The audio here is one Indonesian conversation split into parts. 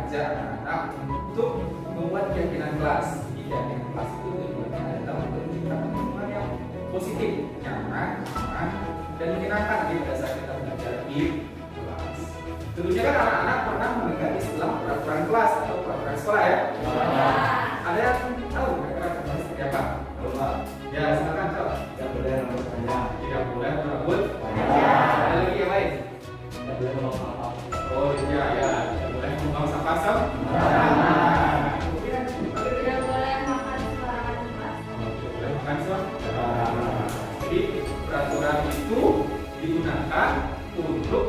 mengajak anak-anak untuk membuat keyakinan kelas. Jadi keyakinan kelas itu tujuannya adalah untuk menciptakan lingkungan yang positif, nyaman, aman, dan menyenangkan pada saat kita belajar di kelas. Tentunya kan anak-anak pernah mendengar istilah peraturan kelas atau peraturan sekolah ya? Ada yang tahu kira-kira seperti apa? Ya, silakan Pak. Tidak boleh rambut panjang. Tidak boleh rambut panjang. Ada lagi yang lain? Tidak boleh membuang sampah. Oh iya ya, tidak boleh membuang sampah sembarangan. Kemudian Tidak boleh makan sembarangan di kelas. tidak boleh makan sembarangan. Jadi peraturan itu digunakan untuk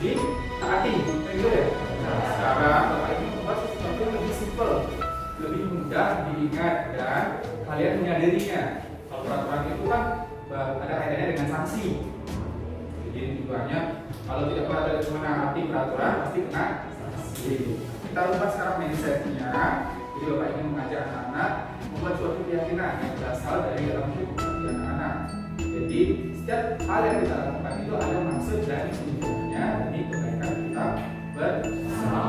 ditaati, gitu ya. Sekarang Bapak Ibu membuat sesuatu yang lebih simpel, lebih mudah diingat dan kalian menyadarinya. Kalau peraturan itu kan ada kaitannya dengan sanksi. Jadi tujuannya kalau tidak menaati peraturan pasti kena sanksi. Kita ubah sekarang mindsetnya. Jadi Bapak ingin mengajak anak-anak membuat suatu keyakinan yang berasal dari dalam hidup anak-anak. Jadi setiap hal yang kita lakukan itu ada maksud dan tujuannya demi kebaikan kita bersama.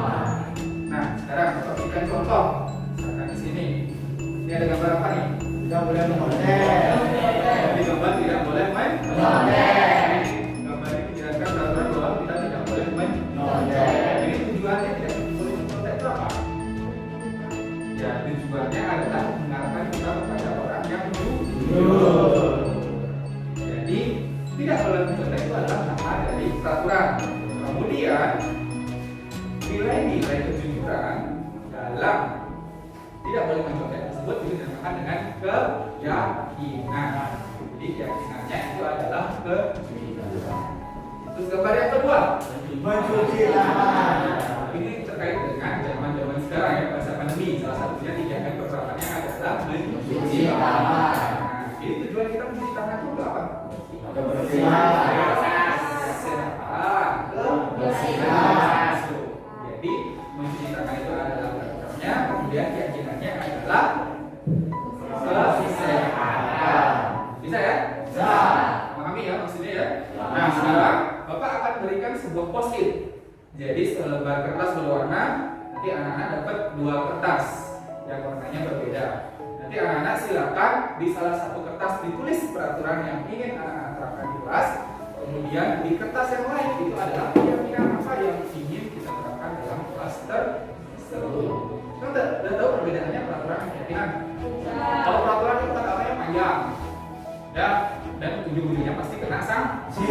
Nah, sekarang Bapak berikan contoh. Misalkan di sini, ini ada gambar apa nih? Tidak boleh mengontek. Di gambar tidak boleh main. Gambar ini menjelaskan peraturan bahwa kita tidak boleh main. Jadi tujuannya tidak boleh mengontek itu apa? Ya, tujuannya adalah mengarahkan kita kepada orang yang jujur. Jadi tidak boleh mencontek itu adalah nama dari peraturan. Kemudian nilai-nilai kejujuran dalam tidak boleh mencontek tersebut dinamakan dengan keyakinan. Jadi keyakinannya itu adalah kejujuran. Terus gambar yang kedua, Mencuci tangan. ini terkait dengan zaman sekarang ya, masa pandemi. Salah satunya tindakan pertamanya adalah mencuci tangan. Nah, jadi tujuan kita mencuci tangan itu untuk apa? Kebersihan. Kebersihan. Jadi mencuci tangan itu adalah peraturannya, kemudian keyakinannya adalah kesehatan. Bisa ya? Bisa. Memahami ya maksudnya ya? Nah sekarang Bapak akan berikan sebuah post-it. Jadi selebar kertas berwarna, nanti anak-anak dapat 2 kertas yang warnanya berbeda. Nanti anak-anak silakan di salah satu kertas ditulis peraturan yang ingin anak-anak terapkan di kelas. Kemudian di kertas yang lain itu adalah keyakinan apa yang ingin kita terapkan dalam kelas tersebut. Kita udah tahu perbedaannya peraturan dan keyakinan. Kalau peraturan itu kata-katanya panjang, ya, dan ujung-ujungnya pasti kena sanksi.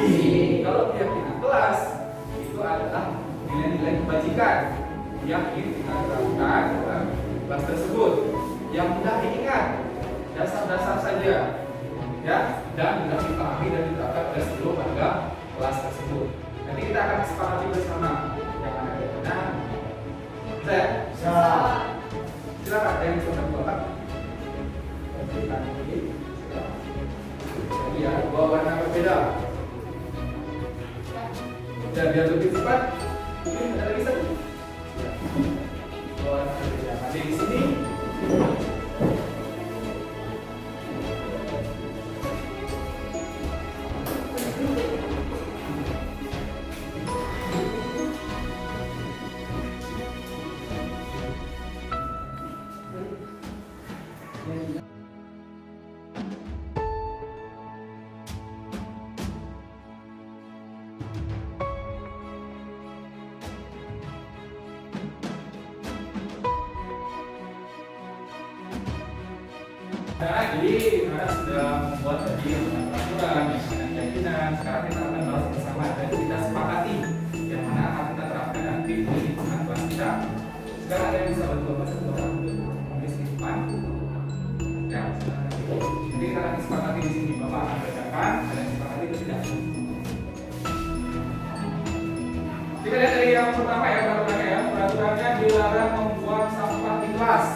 Kalau keyakinan kelas itu adalah nilai-nilai kebajikan yang ingin kita terapkan dalam kelas tersebut, yang mudah diingat, dasar-dasar saja, ya, dan mudah dipahami dan diterapkan oleh seluruh warga kelas tersebut. Nanti kita akan sepakati bersama yang mana keyakinan. Bisa ya? Bisa. Silakan ada yang bisa bantu Bapak. Berikan ini. Jadi ya, 2 warna berbeda. Dan biar lebih cepat, mungkin ada lagi satu. 2 warna berbeda. Nanti di sini. Nah, jadi kita sudah membuat tadi peraturan, yang mana keyakinan. Sekarang kita akan bahas bersama dan kita sepakati yang mana akan kita terapkan nanti di lingkungan kelas kita. Sekarang ada yang bisa bantu Bapak untuk menulis di depan. Ya, jadi kita akan sepakati di sini. Bapak akan bacakan, ada yang sepakati atau tidak. Kita lihat dari yang pertama ya, peraturannya ya. Peraturannya dilarang membuang sampah di kelas.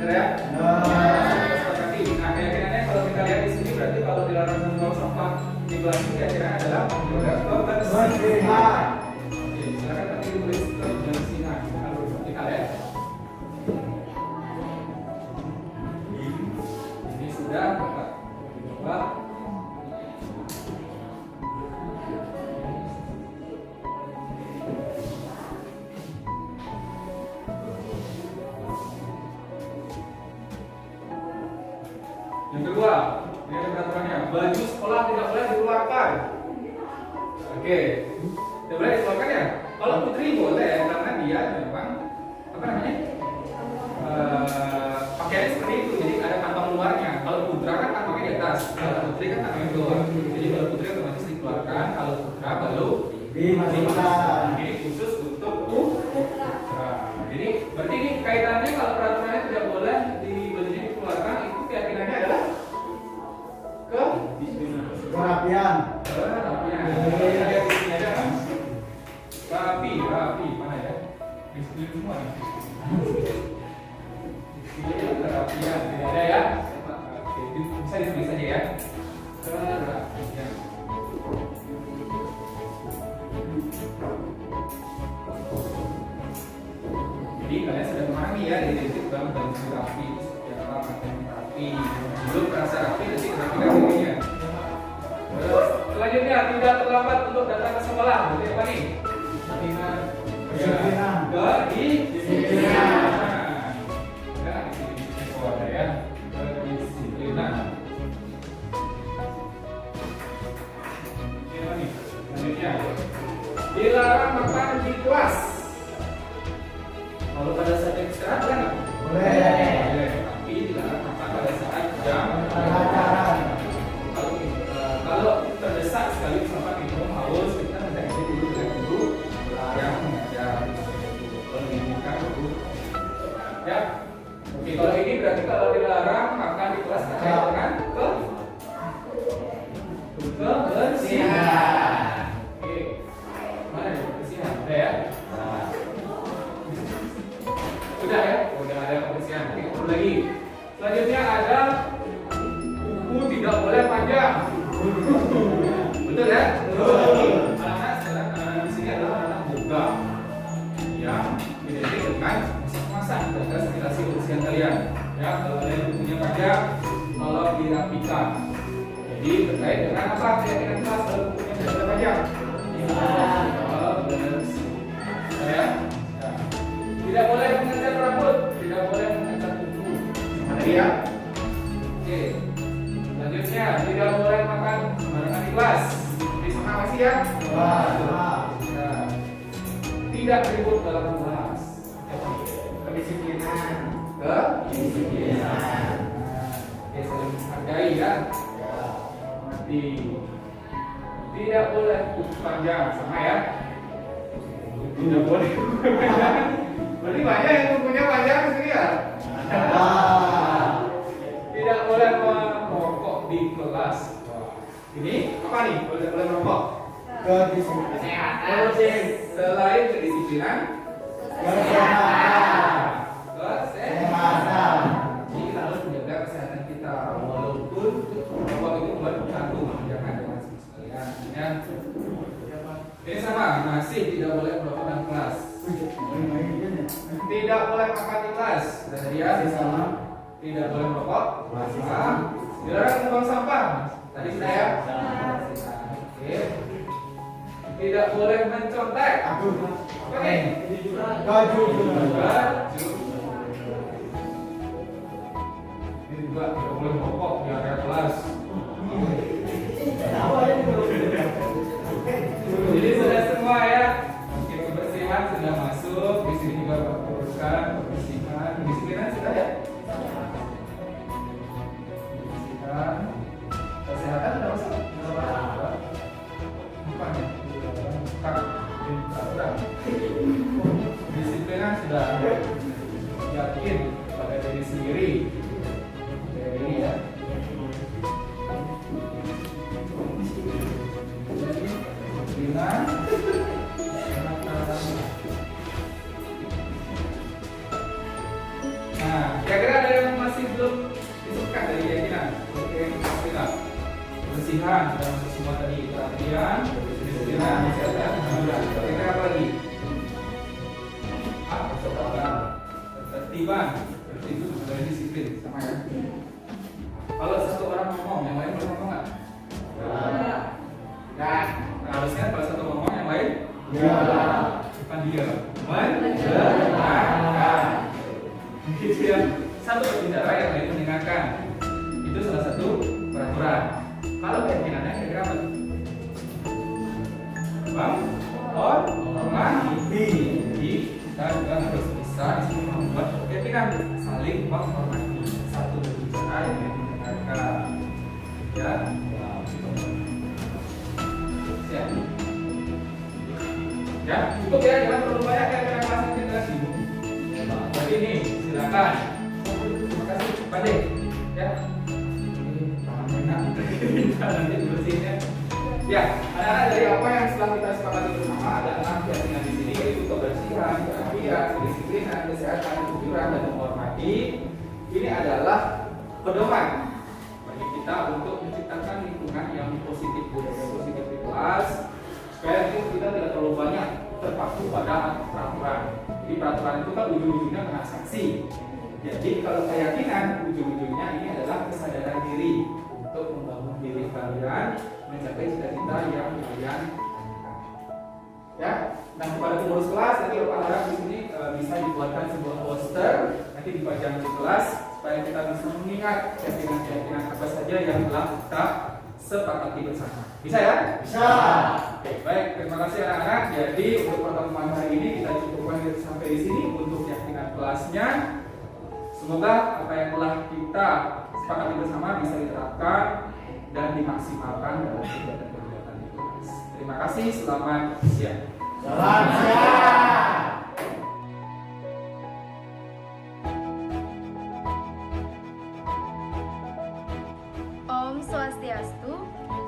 Benar ya? Nah, keyakinannya kalau kita lihat di sini berarti kalau dilarang membuang sampah di kelas ini keyakinannya adalah menjaga kebersihan. Oke, silakan nanti ditulis kebersihan. Lalu kita lihat. Ini sudah Bapak. Yang kedua, ini ada peraturannya. Baju sekolah tidak boleh dikeluarkan. Oke, tidak boleh dikeluarkan ya. Kalau putri boleh karena dia memang apa namanya? Pakaiannya seperti itu, jadi ada kantong luarnya. Kalau putra kan kantongnya di atas, kalau putri kan kantongnya di bawah. Jadi kalau putri otomatis dikeluarkan, kalau putra baru dimasukkan. Ini khusus untuk putra. Jadi berarti ini kaitannya kalau peraturannya tidak boleh di bajunya dikeluarkan, itu keyakinannya adalah Kerapian. kerapian. Di sini ada kan? Rapi, mana ya? Disiplin semua nih. Disiplin, kerapian, tidak ada ya? Oke, bisa ditulis saja ya. Kerapian. Jadi kalian sudah memahami ya definisi dalam baju rapi itu seperti apa, pakaian rapi. Belum merasa rapi, nanti kerapian dirinya. Terus selanjutnya tidak terlambat untuk datang ke sekolah. Berarti apa nih? Kedisiplinan. Kedisiplinan. Ya, disiplin sekolah ya. Kedisiplinan. Ini apa nih? Selanjutnya dilarang makan di kelas. Kalau pada saat istirahat boleh nggak? Boleh. Tapi dilarang makan pada saat jam Pelajaran. Kalau terdesak sekali misalkan minum haus, kita mendeteksi dulu dengan guru yang mengajar. Kalau diinginkan guru. Ya. Oke, kalau ini berarti kalau dilarang makan di kelas terkait dengan kebersihan. Oke. Mana ya kebersihan? Ada ya? Udah ya? Udah ada kebersihan. Oke, satu lagi. Selanjutnya ada buku tidak boleh panjang. Betul ya? Betul. Anak sekarang di sini adalah anak muda yang identik dengan masak-masak. Jaga stimulasi kebersihan kalian. Ya, kalau ada yang bukunya panjang, tolong dirapikan. Jadi terkait dengan apa? Keyakinan kelas kalau bukunya tidak boleh panjang. Ya. Tidak boleh mengecat rambut, tidak boleh mengecat kuku. Sama tadi ya. Oke. Selanjutnya, tidak boleh makan sembarangan di kelas. Sama masih ya? Ya. Tidak ribut dalam kelas. Kedisiplinan. Kedisiplinan. Oke, saling menghargai ya. Mati. Tidak boleh kuku panjang, sama ya? Tidak boleh kuku panjang. Berarti banyak yang kukunya panjang di sini ya? Tidak boleh merokok di kelas. Ini apa nih? Tidak boleh merokok. Kedisiplinan. Selain kedisiplinan, Kesehatan. kesehatan. Jadi kita harus menjaga kesehatan kita walaupun merokok itu buat jantung, jangan sekalian. Ini sama, masih tidak boleh merokok dalam kelas. Tidak boleh makan di kelas. Tadi ya, sama. Tidak boleh merokok. Dilarang membuang sampah. Tadi sudah ya. Oke. Tidak boleh mencontek. Oke. Baju. Ini juga tidak boleh merokok di area kelas. Jadi sudah semua ya. Mungkin kebersihan sudah masuk. Di sini juga perlukan kebersihan. Kedisiplinan sudah ya. Kebersihan. Kesehatan sudah masuk. Bukan ya. Peraturan. Kedisiplinan sudah yakin pada diri sendiri. Kayak ini ya. Kedisiplinan. Nah, kira-kira ada yang masih belum disebutkan dari keyakinan? Oke, kita kebersihan sudah masuk semua tadi. Perhatian, kedisiplinan, kesehatan, kira-kira apa lagi? Ketertiban, itu sebenarnya disiplin, sama ya. Kalau satu orang ngomong, yang lain boleh ngomong nggak? Nah, harusnya kalau satu ngomong, yang lain? Bukan dia. Mendengarkan. Gitu ya. Satu berbicara, yang lain mendengarkan. Itu salah satu peraturan. Kalau keyakinannya kira-kira apa? Bang, hormati. Jadi kita juga harus bisa disini membuat keyakinan saling menghormati satu berbicara yang mendengarkan. Ya, ya, cukup ya, jangan terlalu banyak keyakinan kelas yang kita kasih. Jadi ini silakan. Terima kasih, Pak De. Ya, nanti bersihin ya. Ya, anak-anak dari apa yang setelah kita sepakati bersama ada 6 keyakinan di sini, yaitu kebersihan, kerapian, kedisiplinan, kesehatan, kejujuran, dan menghormati. Ini adalah pedoman bagi kita untuk menciptakan lingkungan yang positif, budaya positif di kelas, supaya kita tidak terlalu banyak terpaku pada peraturan. Jadi peraturan itu kan ujung-ujungnya kena sanksi. Jadi kalau keyakinan ujung-ujungnya ini adalah kesadaran diri untuk membangun diri kalian mencapai cita-cita yang kalian inginkan. Ya, nah kepada pengurus kelas nanti Bapak harap di sini bisa dibuatkan sebuah poster nanti dipajang di kelas supaya kita bisa mengingat keyakinan-keyakinan apa saja yang telah kita sepakati bersama. Bisa ya? Bisa. Oke, baik. Terima kasih anak-anak. Jadi untuk pertemuan hari ini kita cukupkan sampai di sini untuk keyakinan kelasnya. Semoga apa yang telah kita sepakati bersama bisa diterapkan dan dimaksimalkan dalam kegiatan-kegiatan di kelas. Terima kasih. Selamat siang. Selamat siang. Om Swastiastu.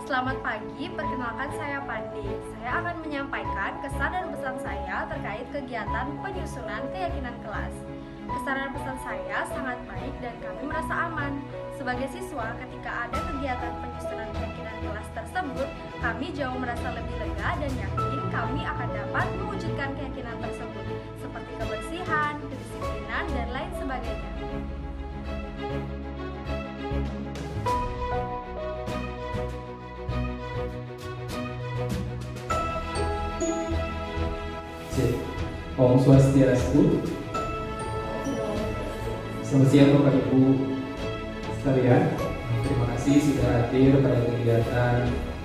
Selamat pagi, perkenalkan saya Pandi. Saya akan menyampaikan kesan dan pesan saya terkait kegiatan penyusunan keyakinan kelas. Kesan dan pesan saya sangat baik dan kami merasa aman. Sebagai siswa, ketika ada kegiatan penyusunan keyakinan kelas tersebut, kami jauh merasa lebih lega dan yakin kami akan dapat mewujudkan keyakinan tersebut, seperti kebersihan, kedisiplinan, dan lain sebagainya. Om Swastiastu. Selamat siang Bapak Ibu sekalian. Terima kasih sudah hadir pada kegiatan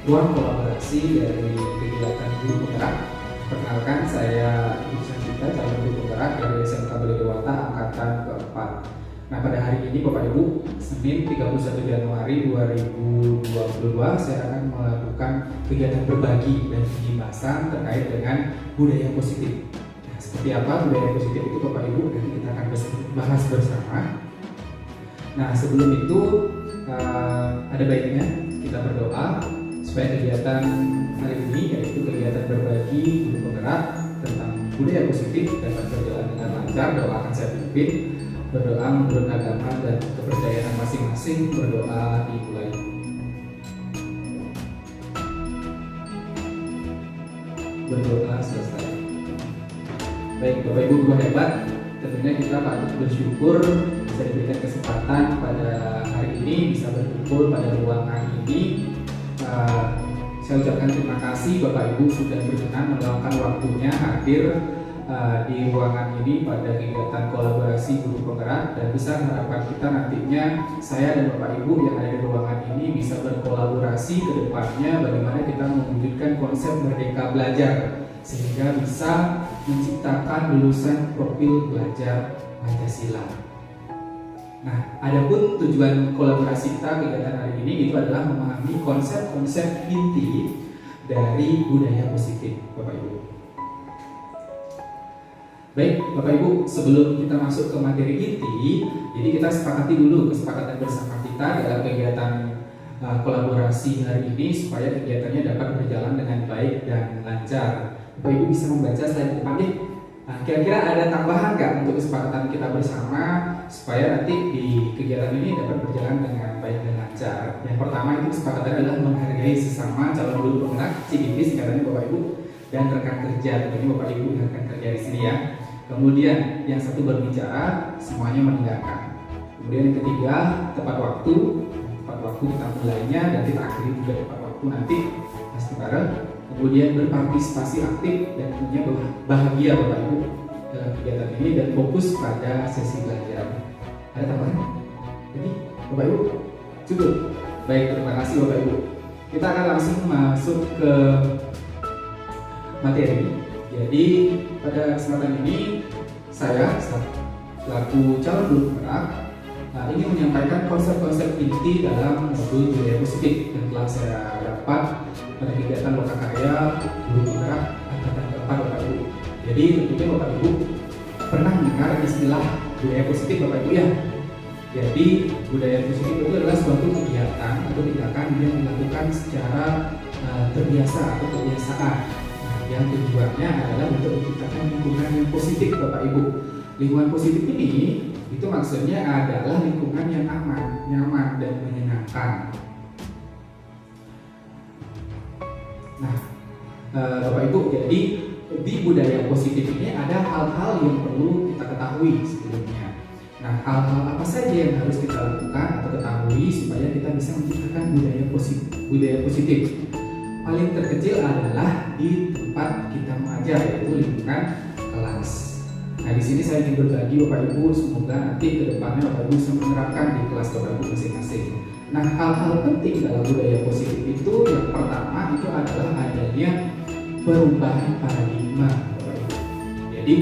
ruang kolaborasi dari kegiatan guru penggerak. Perkenalkan saya Ibu Sanjita, calon guru penggerak dari SMK Balidewata angkatan keempat. Nah pada hari ini Bapak Ibu, Senin 31 Januari 2022 saya akan melakukan kegiatan berbagi dan pembahasan terkait dengan budaya positif. Seperti apa budaya positif itu Bapak Ibu, nanti kita akan bahas bersama. Nah sebelum itu ada baiknya kita berdoa supaya kegiatan hari ini, yaitu kegiatan berbagi guru penggerak tentang budaya positif, dapat berjalan dengan lancar. Doakan saya pimpin. Berdoa menurut agama dan kepercayaan masing-masing. Berdoa dimulai. Berdoa selesai. Baik Bapak Ibu guru hebat, tentunya kita patut bersyukur bisa diberikan kesempatan pada hari ini bisa berkumpul pada ruangan ini. Saya ucapkan terima kasih Bapak Ibu sudah berkenan meluangkan waktunya hadir di ruangan ini pada kegiatan kolaborasi guru penggerak, dan besar harapan kita nantinya saya dan Bapak Ibu yang ada di ruangan ini bisa berkolaborasi ke depannya bagaimana kita mewujudkan konsep Merdeka Belajar sehingga bisa menciptakan lulusan profil belajar Pancasila. Nah, adapun tujuan kolaborasi kita kegiatan hari ini itu adalah memahami konsep-konsep inti dari budaya positif, Bapak Ibu. Baik, Bapak Ibu, sebelum kita masuk ke materi inti, jadi kita sepakati dulu kesepakatan bersama kita dalam kegiatan kolaborasi hari ini supaya kegiatannya dapat berjalan dengan baik dan lancar. Bapak Ibu bisa membaca slide depan nih. Nah, kira-kira ada tambahan nggak untuk kesepakatan kita bersama supaya nanti di kegiatan ini dapat berjalan dengan baik dan lancar? Yang pertama itu kesepakatan adalah menghargai sesama calon guru penggerak CGP singkatannya Bapak Ibu dan rekan kerja. Tentunya Bapak Ibu dan rekan kerja di sini ya. Kemudian yang satu berbicara, semuanya mendengarkan. Kemudian yang ketiga tepat waktu kita mulainya dan kita akhiri juga tepat waktu nanti sementara. Kemudian berpartisipasi aktif dan tentunya bahagia Bapak Ibu dalam kegiatan ini dan fokus pada sesi belajar. Ada tambahan? Jadi Bapak Ibu cukup. Baik, terima kasih Bapak Ibu. Kita akan langsung masuk ke materi. Jadi pada kesempatan ini saya selaku calon guru penggerak ingin menyampaikan konsep-konsep inti dalam modul budaya positif yang telah saya dapat pada kegiatan lokakarya guru penggerak angkatan keempat Bapak Ibu. Jadi tentunya Bapak Ibu pernah mendengar istilah budaya positif Bapak Ibu ya. Jadi budaya positif itu adalah suatu kegiatan atau tindakan yang dilakukan secara terbiasa atau kebiasaan. Yang tujuannya adalah untuk menciptakan lingkungan yang positif Bapak Ibu. Lingkungan positif ini itu maksudnya adalah lingkungan yang aman, nyaman, dan menyenangkan. Nah, Bapak Ibu, jadi di budaya positif ini ada hal-hal yang perlu kita ketahui sebelumnya. Nah, hal-hal apa saja yang harus kita lakukan atau ketahui supaya kita bisa menciptakan budaya positif? Paling terkecil adalah di tempat kita mengajar, yaitu lingkungan kelas. Nah, di sini saya ingin berbagi Bapak Ibu, semoga nanti ke depannya Bapak Ibu bisa menerapkan di kelas Bapak Ibu masing-masing. Nah, hal-hal penting dalam budaya positif itu yang pertama itu adalah adanya perubahan paradigma Bapak Ibu. Jadi,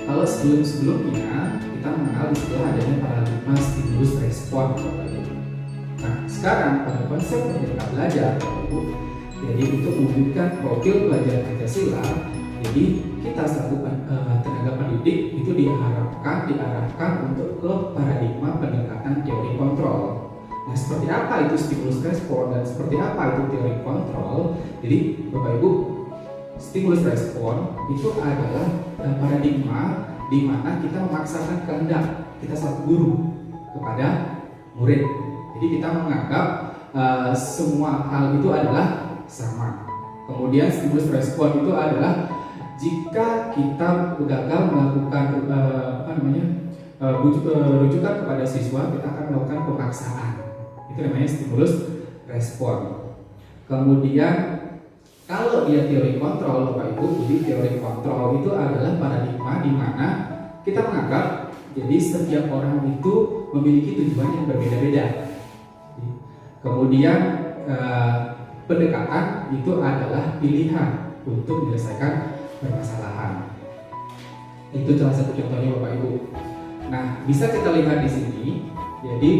kalau sebelum-sebelumnya kita mengenal istilah adanya paradigma stimulus respon Bapak Ibu. Nah, sekarang pada konsep Merdeka Belajar Bapak Ibu, jadi untuk mewujudkan profil pelajaran Pancasila, jadi kita selaku tenaga pendidik itu diarahkan untuk ke paradigma pendekatan teori kontrol. Nah, seperti apa itu stimulus respon dan seperti apa itu teori kontrol? Jadi Bapak Ibu, stimulus respon itu adalah paradigma di mana kita memaksakan kehendak kita selaku guru kepada murid. Jadi kita menganggap semua hal itu adalah sama. Kemudian stimulus respon itu adalah jika kita gagal melakukan rujukan kepada siswa, kita akan melakukan pemaksaan. Itu namanya stimulus respon. Kemudian kalau dia teori kontrol Bapak Ibu, jadi teori kontrol itu adalah paradigma di mana kita menganggap jadi setiap orang itu memiliki tujuan yang berbeda-beda. Kemudian pendekatan itu adalah pilihan untuk menyelesaikan permasalahan. Itu salah satu contohnya Bapak Ibu. Nah, bisa kita lihat di sini. Jadi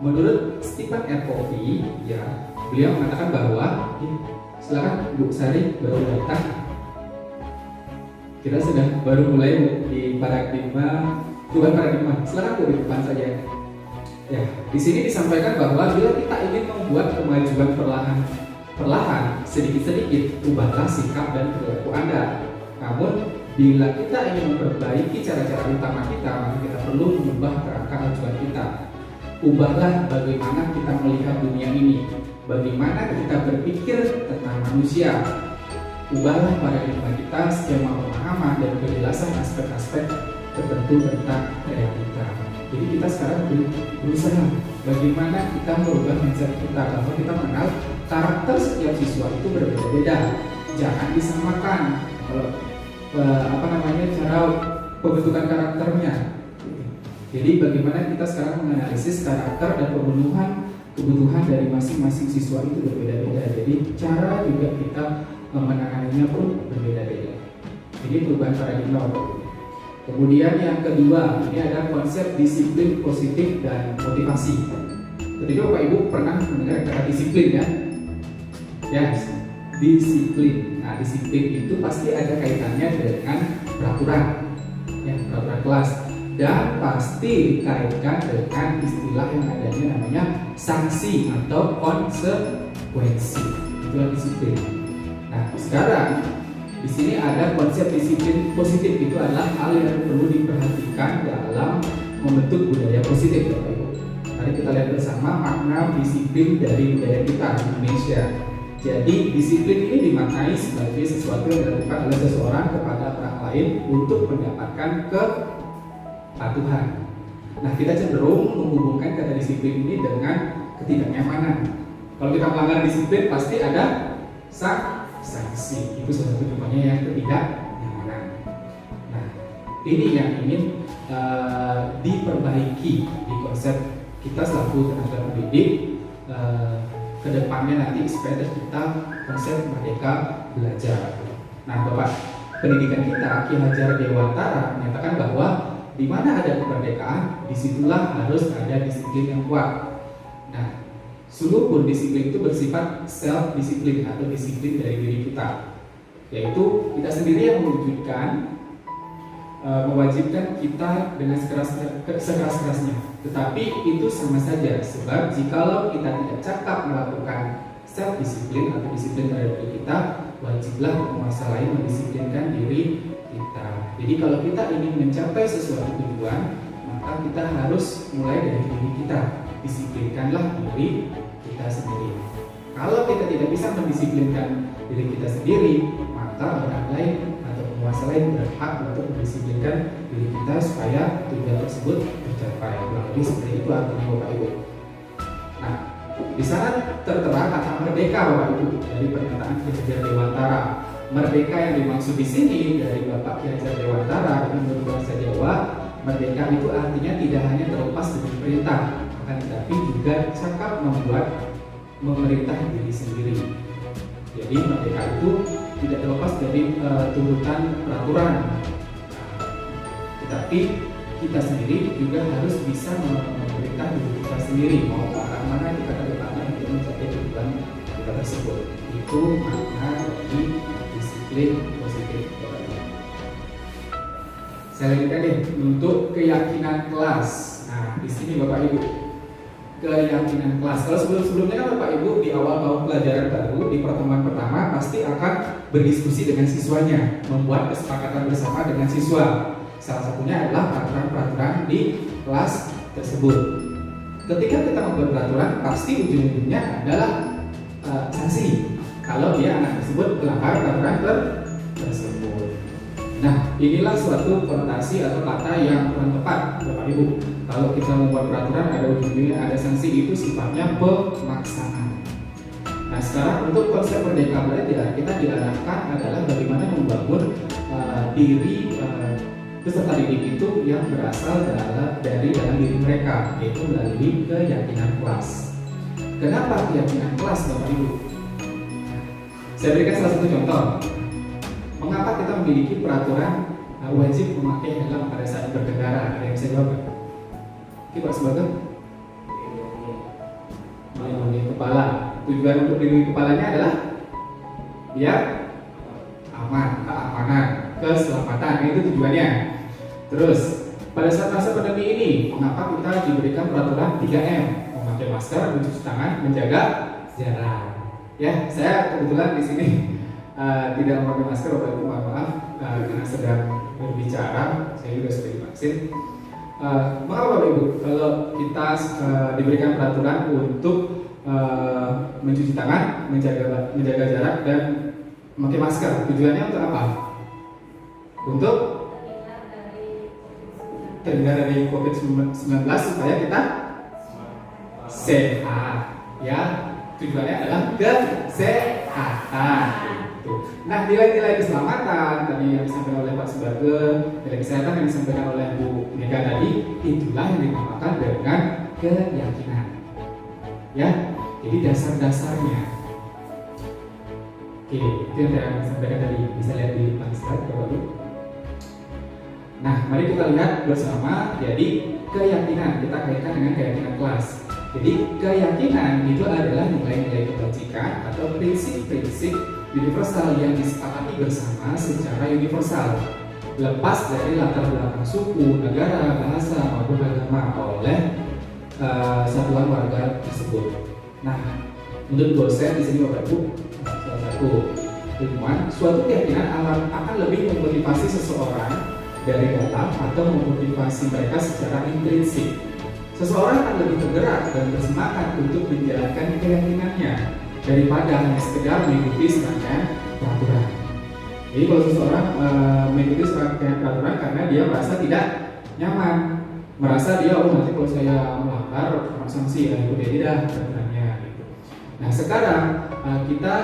menurut Stephen R. Covey, ya, beliau mengatakan bahwa silakan Bu Sari baru datang. Kita sudah baru mulai di paradigma, bukan paradigma. Silakan Bu di depan saja. Ya, di sini disampaikan bahwa bila kita ingin membuat kemajuan perlahan, sedikit-sedikit ubahlah sikap dan perilaku Anda. Namun, bila kita ingin memperbaiki cara-cara utama kita, maka kita perlu mengubah kerangka acuan kita. Ubahlah bagaimana kita melihat dunia ini, bagaimana kita berpikir tentang manusia. Ubahlah paradigma kita, skema pemahaman dan penjelasan aspek-aspek tertentu tentang realita. Jadi kita sekarang berusaha bagaimana kita merubah mindset kita, bahwa kita mengenal karakter setiap siswa itu berbeda-beda. Jangan disamakan cara pembentukan karakternya. Jadi bagaimana kita sekarang menganalisis karakter dan kebutuhan dari masing-masing siswa itu berbeda-beda. Jadi cara juga kita menanganinya pun berbeda-beda. Jadi perubahan paradigma. Kemudian yang kedua, ini ada konsep disiplin positif dan motivasi. Ketika Bapak Ibu pernah mendengar kata disiplin ya? Ya, disiplin. Nah, disiplin itu pasti ada kaitannya dengan peraturan, ya, peraturan kelas, dan pasti dikaitkan dengan istilah yang adanya namanya sanksi atau konsekuensi. Itulah disiplin. Nah, sekarang di sini ada konsep disiplin positif. Itu adalah hal yang perlu diperhatikan dalam membentuk budaya positif, Bapak Ibu. Mari kita lihat bersama makna disiplin dari budaya kita di Indonesia. Jadi disiplin ini dimaknai sebagai sesuatu yang dilakukan oleh seseorang kepada orang lain untuk mendapatkan kepatuhan. Nah, kita cenderung menghubungkan kata disiplin ini dengan ketidaknyamanan. Kalau kita melanggar disiplin pasti ada sanksi. Itu salah satu contohnya yang ketidaknyamanan. Nah, ini yang ingin diperbaiki di konsep kita selaku tenaga pendidik kedepannya nanti supaya tercipta konsep merdeka belajar. Nah, Bapak, pendidikan kita Ki Hajar Dewantara menyatakan bahwa di mana ada kemerdekaan, disitulah harus ada disiplin yang kuat. Nah, sungguh pun disiplin itu bersifat self disiplin atau disiplin dari diri kita, yaitu kita sendiri yang mewajibkan kita dengan sekeras-kerasnya. Tetapi itu sama saja, sebab jikalau kita tidak cakap melakukan self disiplin atau disiplin terhadap diri kita, wajiblah penguasa lain mendisiplinkan diri kita. Jadi kalau kita ingin mencapai sesuatu tujuan, maka kita harus mulai dari diri kita. Disiplinkanlah diri kita sendiri. Kalau kita tidak bisa mendisiplinkan diri kita sendiri, maka orang lain atau penguasa lain berhak untuk mendisiplinkan diri kita supaya tujuan tersebut tercapai. Lebih seperti itu artinya Bapak Ibu. Nah, di sana tertera kata merdeka Bapak Ibu dari pernyataan Ki Hajar Dewantara. Merdeka yang dimaksud di sini dari Bapak Ki Hajar Dewantara menurut bahasa Jawa, merdeka itu artinya tidak hanya terlepas dari perintah, akan tetapi juga cakap membuat memerintah diri sendiri. Jadi merdeka itu tidak terlepas dari tuntutan peraturan, tetapi kita sendiri juga harus bisa memerintah diri kita sendiri mau ke arah mana kita ke depannya untuk mencapai tujuan kita tersebut. Itu makna dari disiplin positif. Saya lanjutkan deh untuk keyakinan kelas. Nah, di sini Bapak Ibu, keyakinan kelas. Kalau sebelumnya kan Bapak Ibu di awal tahun pelajaran baru di pertemuan pertama pasti akan berdiskusi dengan siswanya, membuat kesepakatan bersama dengan siswa. Salah satunya adalah peraturan-peraturan di kelas tersebut. Ketika kita membuat peraturan, pasti ujung-ujungnya adalah sanksi kalau dia anak tersebut melanggar peraturan tersebut. Nah, inilah suatu konotasi atau kata yang kurang tepat, Bapak Ibu. Kalau kita membuat peraturan ada ujungnya ada sanksi, itu sifatnya pemaksaan. Nah, sekarang untuk konsep merdeka belajar kita diarahkan adalah bagaimana membangun diri peserta didik itu yang berasal dari dalam diri mereka, yaitu melalui keyakinan kelas. Kenapa keyakinan kelas, Bapak Ibu? Saya berikan salah satu contoh. Mengapa kita memiliki peraturan wajib memakai helm pada saat berkendara? Ada yang bisa jawab? Oke, Pak Sebagai melindungi kepala. Tujuan untuk melindungi kepalanya adalah biar aman, keamanan, keselamatan. Itu tujuannya. Terus pada saat masa pandemi ini, mengapa kita diberikan peraturan 3M? Memakai masker, mencuci tangan, menjaga jarak. Ya, saya kebetulan di sini tidak memakai masker, Bapak Ibu, mohon maaf karena sedang berbicara. Saya juga sudah divaksin. Mengapa Bapak Ibu? Kalau kita diberikan peraturan untuk mencuci tangan, menjaga jarak dan memakai masker, tujuannya untuk apa? Untuk terhindar dari COVID-19 supaya kita sehat, ya. Tujuannya adalah kesehatan. Nah, nilai-nilai keselamatan tadi yang disampaikan oleh Pak Subagel, nilai kesehatan yang disampaikan oleh Bu Mega tadi, itulah yang dinamakan dengan keyakinan. Ya, jadi dasar-dasarnya. Oke, itu yang saya sampaikan tadi. Bisa lihat di depan slide, Bapak Ibu. Nah, mari kita lihat bersama. Jadi keyakinan kita kaitkan dengan keyakinan kelas. Jadi keyakinan itu adalah nilai-nilai kebajikan atau prinsip-prinsip universal yang disepakati bersama secara universal, lepas dari latar belakang suku, negara, bahasa maupun agama oleh satuan warga tersebut. Nah, menurut dosen di sini Bapak Ibu, salah satu ilmuwan, suatu keyakinan akan lebih memotivasi seseorang dari dalam atau memotivasi mereka secara intrinsik. Seseorang akan lebih tergerak dan bersemangat untuk menjalankan keyakinannya daripada hanya sekedar mengikuti serangkaian peraturan. Jadi kalau seseorang mengikuti serangkaian peraturan karena dia merasa tidak nyaman, merasa dia nanti kalau saya melanggar kena sanksi, udah tidak peraturannya. Gitu. Nah sekarang kita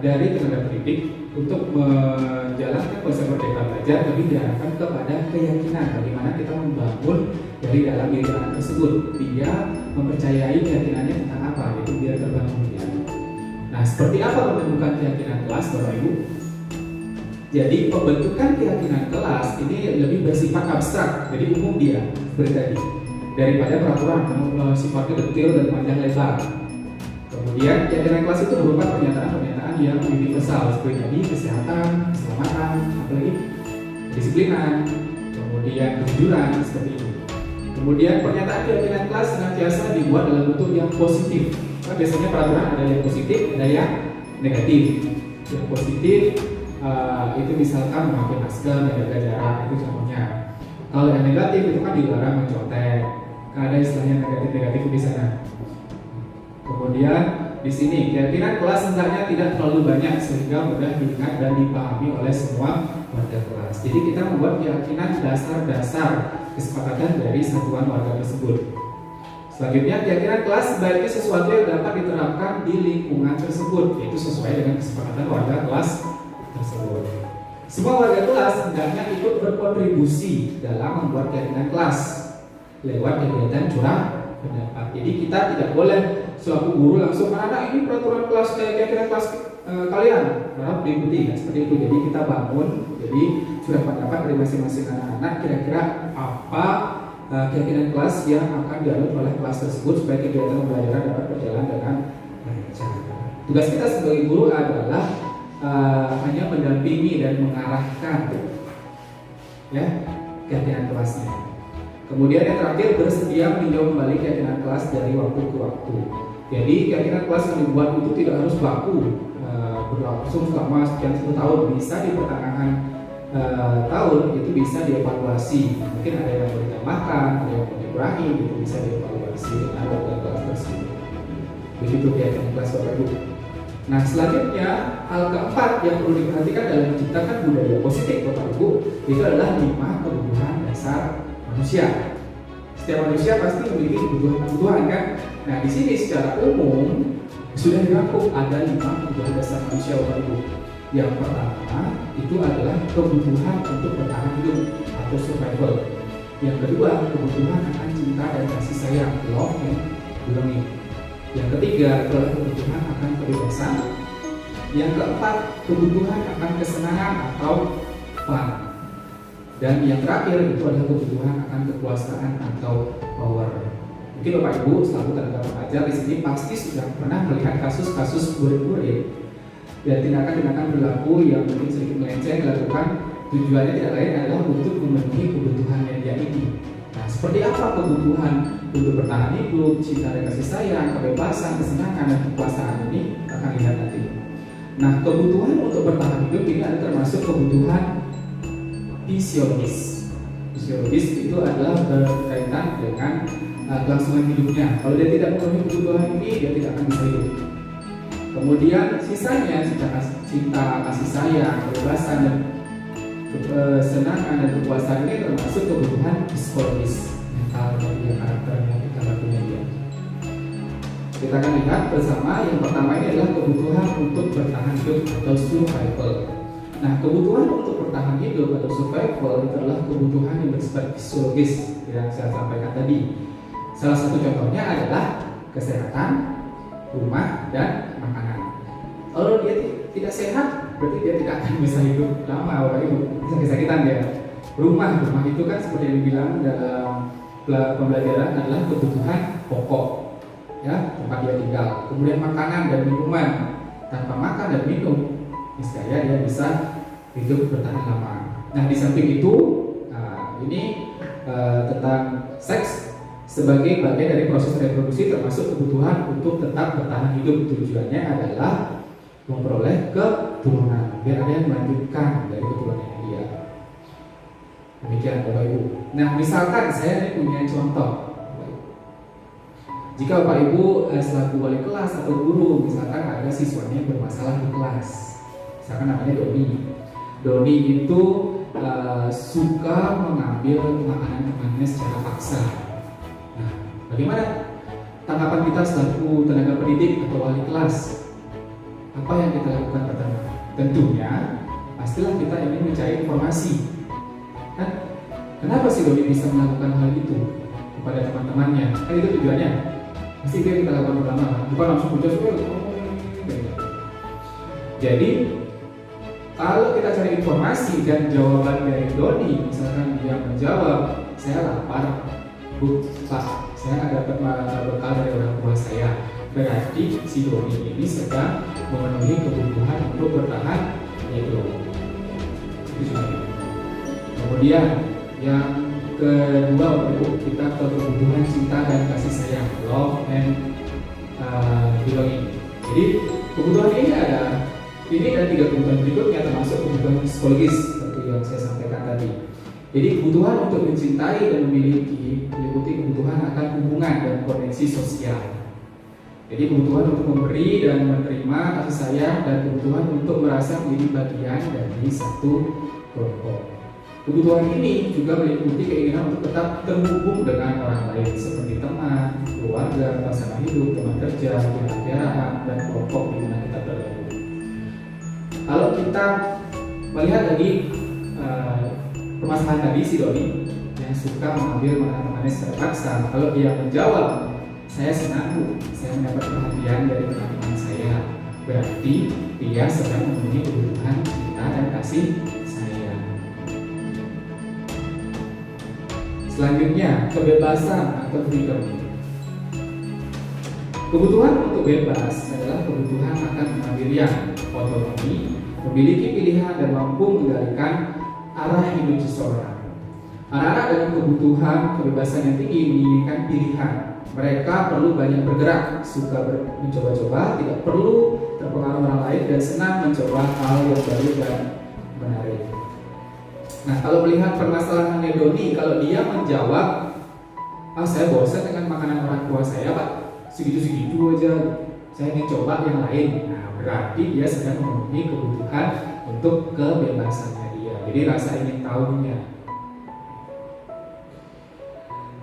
dari tenaga pendidik untuk menjalankan konsep merdeka belajar lebih diarahkan kepada keyakinan, bagaimana kita membangun dari dalam diri anak tersebut. Dia mempercayai keyakinannya tentang apa, yaitu biar terbangun dia. Nah, seperti apa pembentukan keyakinan kelas, Bapak Ibu? Jadi pembentukan keyakinan kelas ini lebih bersifat abstrak, jadi umum dia seperti tadi, daripada peraturan sifatnya detail dan panjang lebar. Kemudian keyakinan kelas itu berupa pernyataan-pernyataan yang universal seperti tadi, kesehatan, keselamatan, apalagi kedisiplinan, kemudian kejujuran seperti itu. Kemudian pernyataan keyakinan kelas senantiasa dibuat dalam bentuk yang positif. Kan biasanya peraturan ada yang positif, ada yang negatif. Yang positif itu misalkan memakai masker, menjaga jarak, itu contohnya. Kalau yang negatif itu kan dilarang mencontek. Kan ada istilahnya negatif di sana. Kemudian di sini keyakinan kelas hendaknya tidak terlalu banyak sehingga mudah diingat dan dipahami oleh semua warga kelas. Jadi kita membuat keyakinan dasar-dasar kesepakatan dari satuan warga tersebut. Selanjutnya, keyakinan kelas sebaiknya sesuatu yang dapat diterapkan di lingkungan tersebut, yaitu sesuai dengan kesepakatan warga kelas tersebut. Semua warga kelas hendaknya ikut berkontribusi dalam membuat keyakinan kelas lewat kegiatan curah pendapat. Jadi kita tidak boleh selaku guru langsung, anak-anak ini peraturan kelas keyakinan kelas kalian harap diikuti, kan seperti itu. Jadi kita bangun, jadi curah pendapat dari masing-masing anak-anak kira-kira apa keyakinan kelas yang akan dianut oleh kelas tersebut supaya kegiatan pembelajaran dapat berjalan dengan lancar. Tugas kita sebagai guru adalah hanya mendampingi dan mengarahkan ya keyakinan kelasnya. Kemudian yang terakhir, bersedia meninjau kembali keyakinan kelas dari waktu ke waktu. Jadi keyakinan kelas yang dibuat itu tidak harus baku berlangsung selama sekian 1 tahun, bisa di pertengahan tahun itu bisa dievaluasi. Mungkin ada yang mau ditambahkan, ada yang mau dikurangi, itu bisa dievaluasi dengan warga kelas tersebut. Begitu keyakinan kelas Bapak Ibu. Nah, selanjutnya hal keempat yang perlu diperhatikan dalam menciptakan budaya positif Bapak Ibu, itu adalah 5 kebutuhan dasar manusia. Setiap manusia pasti memiliki kebutuhan kan? Nah, di sini secara umum sudah dirangkum ada 5 kebutuhan dasar manusia Bapak Ibu. Yang pertama itu adalah kebutuhan untuk bertahan hidup atau survival. Yang kedua, kebutuhan akan cinta dan kasih sayang, love and belonging. Yang ketiga adalah kebutuhan akan kebebasan. Yang keempat, kebutuhan akan kesenangan atau fun. Dan yang terakhir itu adalah kebutuhan akan kekuasaan atau power. Mungkin Bapak Ibu selaku tenaga pengajar di sini pasti sudah pernah melihat kasus-kasus murid-murid dan tindakan-tindakan berlaku yang mungkin sedikit melenceng dilakukan, tujuannya tidak lain adalah untuk memenuhi kebutuhan dia ini. Nah, seperti apa kebutuhan untuk bertahan hidup, cinta dan kasih sayang, kebebasan, kesenangan dan kekuasaan ini akan lihat nanti. Nah, kebutuhan untuk bertahan hidup ini ada termasuk kebutuhan fisiologis. Fisiologis itu adalah berkaitan dengan kelangsungan hidupnya. Kalau dia tidak memenuhi kebutuhan ini, dia tidak akan bisa hidup. Kemudian sisanya cinta, kasih sayang, kebebasan dan kesenangan dan kekuasaan ini termasuk kebutuhan psikologis, mental dan karakternya kita lakunya dia. Kita akan lihat bersama yang pertama ini adalah kebutuhan untuk bertahan hidup atau survival. Nah, kebutuhan untuk bertahan hidup atau survival itu adalah kebutuhan yang bersifat fisiologis yang saya sampaikan tadi. Salah satu contohnya adalah kesehatan, rumah, dan makanan. Kalau dia tidak sehat, berarti dia tidak akan bisa hidup lama, Bapak Ibu. Bisa kesakitan dia. Rumah itu kan seperti yang dibilang dalam pembelajaran adalah kebutuhan pokok, ya, tempat dia tinggal. Kemudian makanan dan minuman. Tanpa makan dan minum, niscaya dia bisa hidup bertahan lama. Nah, di samping itu, ini tentang seks sebagai bagian dari proses reproduksi termasuk kebutuhan untuk tetap bertahan hidup. Tujuannya adalah memperoleh keturunan biar ada yang melanjutkan dari keturunannya dia. Demikian Bapak Ibu. Nah, misalkan saya ini punya contoh. Jika Bapak Ibu selaku wali kelas atau guru, misalkan ada siswanya yang bermasalah di kelas, misalkan namanya Doni. Doni itu suka mengambil makanan-makanannya secara paksa. Nah, bagaimana tanggapan kita selaku tenaga pendidik atau wali kelas? Apa yang kita lakukan pertama? Tentunya pastilah kita ingin mencari informasi. Kan? Kenapa sih Doni bisa melakukan hal itu? kepada teman-temannya. Kan itu tujuannya. Pasti itu yang kita lakukan pertama, bukan langsung pujas. Jadi kalau kita cari informasi dan jawaban dari Doni, misalkan dia menjawab, saya lapar, Bu, Pak, saya ada bekal dari orang tua saya. Berarti si Doni ini sedang memenuhi kebutuhan untuk bertahan hidup. Itu juga. Kemudian yang kedua, kita ke kebutuhan cinta dan kasih sayang, love and belonging. Jadi kebutuhan ini ada 3 kebutuhan berikutnya, termasuk kebutuhan psikologis seperti yang saya sampaikan tadi. Jadi kebutuhan untuk mencintai dan memiliki meliputi kebutuhan akan hubungan dan koneksi sosial. Jadi kebutuhan untuk memberi dan menerima kasih sayang dan kebutuhan untuk merasa menjadi bagian dari satu kelompok. Kebutuhan ini juga meliputi keinginan untuk tetap terhubung dengan orang lain seperti teman, keluarga, pasangan hidup, teman kerja, pihak-pihakan, dan kelompok di mana kita bergabung. Kalau kita melihat lagi permasalahan tadi si Doni yang suka mengambil makanan temannya secara paksa, kalau dia menjawab, saya senang, saya mendapat perhatian dari teman-teman saya, berarti dia sedang memenuhi kebutuhan cinta dan kasih sayang. Selanjutnya, kebebasan atau freedom. Kebutuhan untuk bebas adalah kebutuhan akan kemandirian, otonomi, memiliki pilihan dan mampu mengendalikan arah hidup seseorang. Anak-anak dengan kebutuhan kebebasan yang tinggi menginginkan pilihan. Mereka perlu banyak bergerak, suka mencoba-coba, tidak perlu terpengaruh orang lain, dan senang mencoba hal yang baru dan menarik. Nah, kalau melihat permasalahannya Doni, kalau dia menjawab, saya bosan dengan makanan orang tua saya, Pak, segitu-segitu aja, saya ingin coba yang lain. Nah, berarti dia sedang memenuhi kebutuhan untuk kebebasannya dia. Jadi rasa ingin tahunya.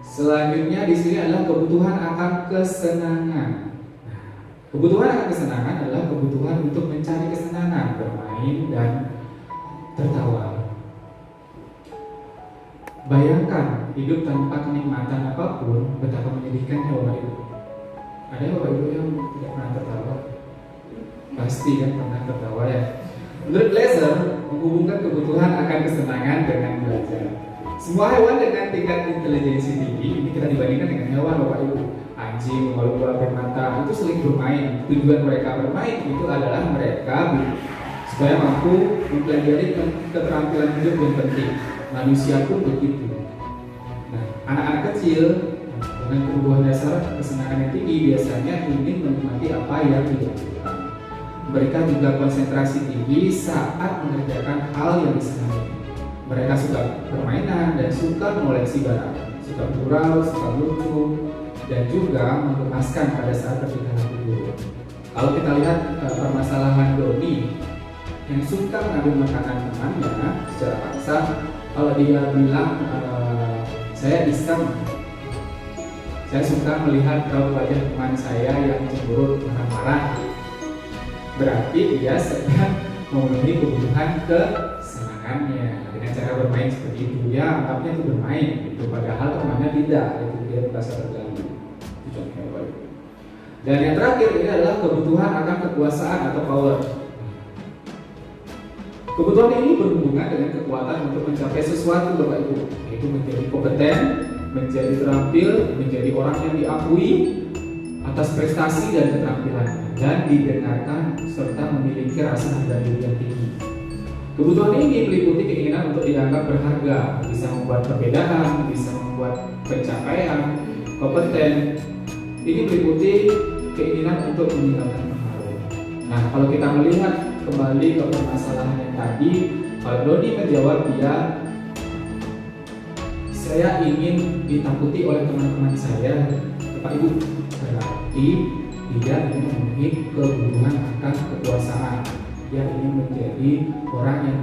Selanjutnya di sini adalah kebutuhan akan kesenangan. Nah, kebutuhan akan kesenangan adalah kebutuhan untuk mencari kesenangan, bermain dan tertawa. Bayangkan hidup tanpa kenikmatan apapun, betapa menyedihkannya Bapak Ibu. Ada Bapak Ibu yang tidak pernah tertawa? Pasti kan pernah tertawa ya. Menurut Glaser, menghubungkan kebutuhan akan kesenangan dengan belajar. Semua hewan dengan tingkat intelijensi tinggi, ini kita dibandingkan dengan hewan Bapak Ibu. Anjing, lumba-lumba, primata, itu sering bermain. Tujuan mereka bermain itu adalah mereka supaya mampu mempelajari keterampilan hidup yang penting. Manusia pun begitu. Nah, anak-anak kecil dengan kebutuhan dasar kesenangan yang tinggi biasanya ingin menikmati apa yang dilakukan. Mereka juga konsentrasi tinggi saat mengerjakan hal yang disenangi. Mereka suka permainan dan suka mengoleksi barang, suka bergurau, suka lucu, dan juga mengemaskan pada saat bertingkah laku. Kalau kita lihat permasalahan Doni yang suka mengambil makanan temannya secara paksa, kalau dia bilang saya iseng, saya suka melihat raut wajah teman saya yang cemberut marah-marah, berarti dia sedang memenuhi kebutuhan kesenangannya dengan cara bermain seperti itu. Dia anggapnya itu bermain gitu, padahal temannya tidak, itu dia merasa terganggu. Itu contohnya Bapak Ibu. Dan yang terakhir ini adalah kebutuhan akan kekuasaan atau power. Kebutuhan ini berhubungan dengan kekuatan untuk mencapai sesuatu Bapak Ibu, yaitu menjadi kompeten, menjadi terampil, menjadi orang yang diakui atas prestasi dan keterampilannya, dan didengarkan serta memiliki rasa harga diri yang tinggi. Kebutuhan ini meliputi keinginan untuk dianggap berharga, bisa membuat perbedaan, bisa membuat pencapaian, kompeten. Ini meliputi keinginan untuk meninggalkan pengaruh. Nah, kalau kita melihat kembali ke permasalahan yang tadi, kalau Doni menjawab saya ingin ditakuti oleh teman-teman saya, Bapak Ibu, berarti dia ingin memenuhi kebutuhan akan kekuasaan. Dia ingin menjadi orang yang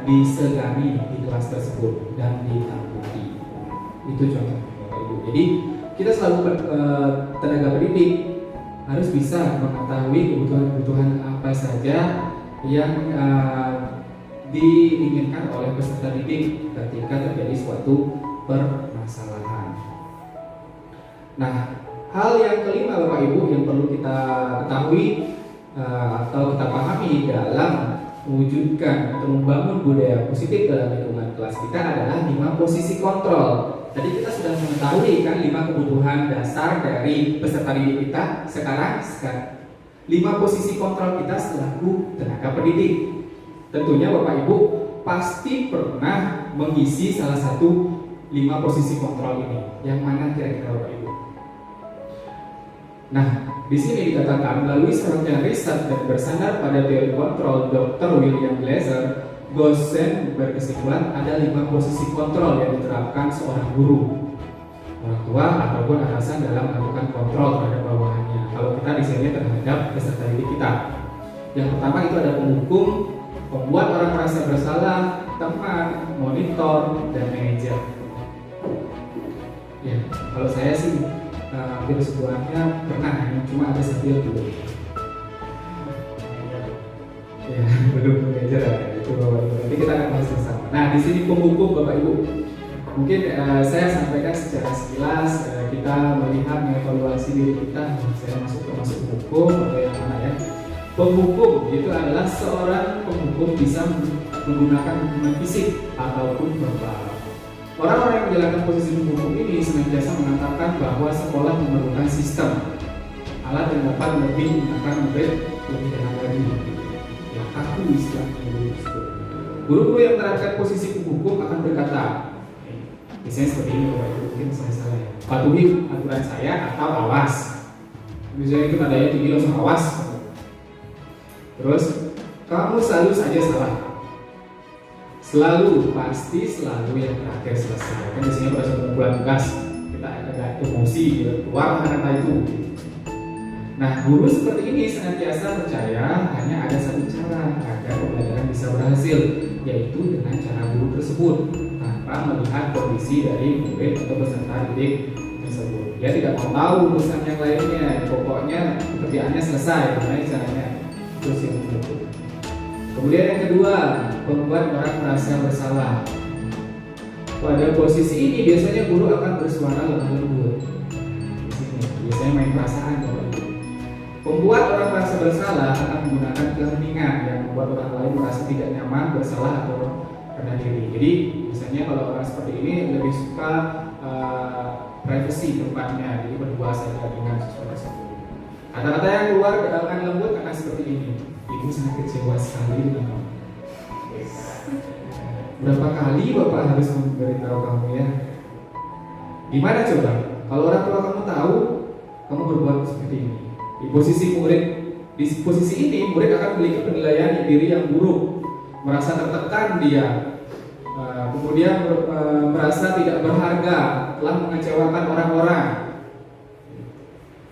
disegani di kelas tersebut dan ditakuti. Itu contohnya Bapak Ibu. Jadi kita selalu tenaga pendidik harus bisa mengetahui kebutuhan-kebutuhan apa saja yang diinginkan oleh peserta didik ketika terjadi suatu permasalahan. Nah, hal yang kelima Bapak Ibu yang perlu kita ketahui atau kita pahami dalam mewujudkan atau membangun budaya positif dalam lingkungan kelas kita adalah 5 posisi kontrol. Tadi kita sudah mengetahui kan 5 kebutuhan dasar dari peserta didik kita. Sekarang 5 posisi kontrol kita selaku tenaga pendidik. Tentunya Bapak Ibu pasti pernah mengisi salah satu 5 posisi kontrol ini. Yang mana kira-kira Bapak Ibu? Nah, di sini dikatakan melalui serangkaian riset dan bersandar pada teori kontrol Dr. William Glasser, dosen berkesimpulan ada 5 posisi kontrol yang diterapkan seorang guru, orang tua ataupun atasan dalam melakukan kontrol terhadap bawahannya. Kalau kita di sini terhadap peserta didik kita. Yang pertama itu ada penghukum, pembuat orang merasa bersalah, teman, monitor, dan manajer. Ya, kalau saya sih hampir semuanya pernah, cuma ada satu yang belum. Ya, belum manajer ya, itu nanti kita akan bahas bersama. Nah, di sini penghukum Bapak Ibu. Mungkin saya sampaikan secara sekilas, kita melihat mengevaluasi diri kita. Saya termasuk penghukum atau yang mana ya? Penghukum itu adalah seorang penghukum bisa menggunakan hukuman fisik ataupun verbal. Orang-orang yang menjalankan posisi penghukum ini senantiasa mengatakan bahwa sekolah memerlukan sistem alat yang dapat lebih menggunakan murid lebih dalam lagi. Ya, kaku istilahnya guru. Guru-guru yang menerapkan posisi penghukum akan berkata, misalnya seperti ini, Bapak Ibu, mungkin saya salah ya. Patuhi aturan saya atau awas. Misalnya itu nadanya tinggi langsung awas. Terus, kamu selalu saja salah. Selalu, pasti selalu yang terakhir selesai. Kan biasanya pada saat pengumpulan tugas kita ada emosi, keluar kata itu. Nah, guru seperti ini senantiasa percaya hanya ada satu cara agar pembelajaran bisa berhasil, yaitu dengan cara guru tersebut tanpa melihat kondisi dari murid atau peserta didik tersebut. Dia tidak mau tahu urusan yang lainnya, pokoknya pekerjaannya selesai, gimana caranya. Terus yang kedua. Kemudian yang kedua, membuat orang merasa bersalah. Pada posisi ini biasanya guru akan bersuara lemah lembut. Di sini biasanya main perasaan. Membuat orang merasa bersalah akan menggunakan keheningan yang membuat orang lain merasa tidak nyaman, bersalah atau rendah diri. Jadi misalnya kalau orang seperti ini lebih suka privacy tempatnya, jadi berdua saja dengan sesuatu. Kata-kata yang keluar dengan lembut akan seperti ini. Ibu sangat kecewa sekali dengan kamu. Berapa kali Bapak harus memberitahu kamu ya? Gimana coba? Kalau orang tua kamu tahu, kamu berbuat seperti ini. Di posisi ini murid akan memiliki penilaian diri yang buruk, merasa tertekan dia, kemudian merasa tidak berharga, telah mengecewakan orang-orang.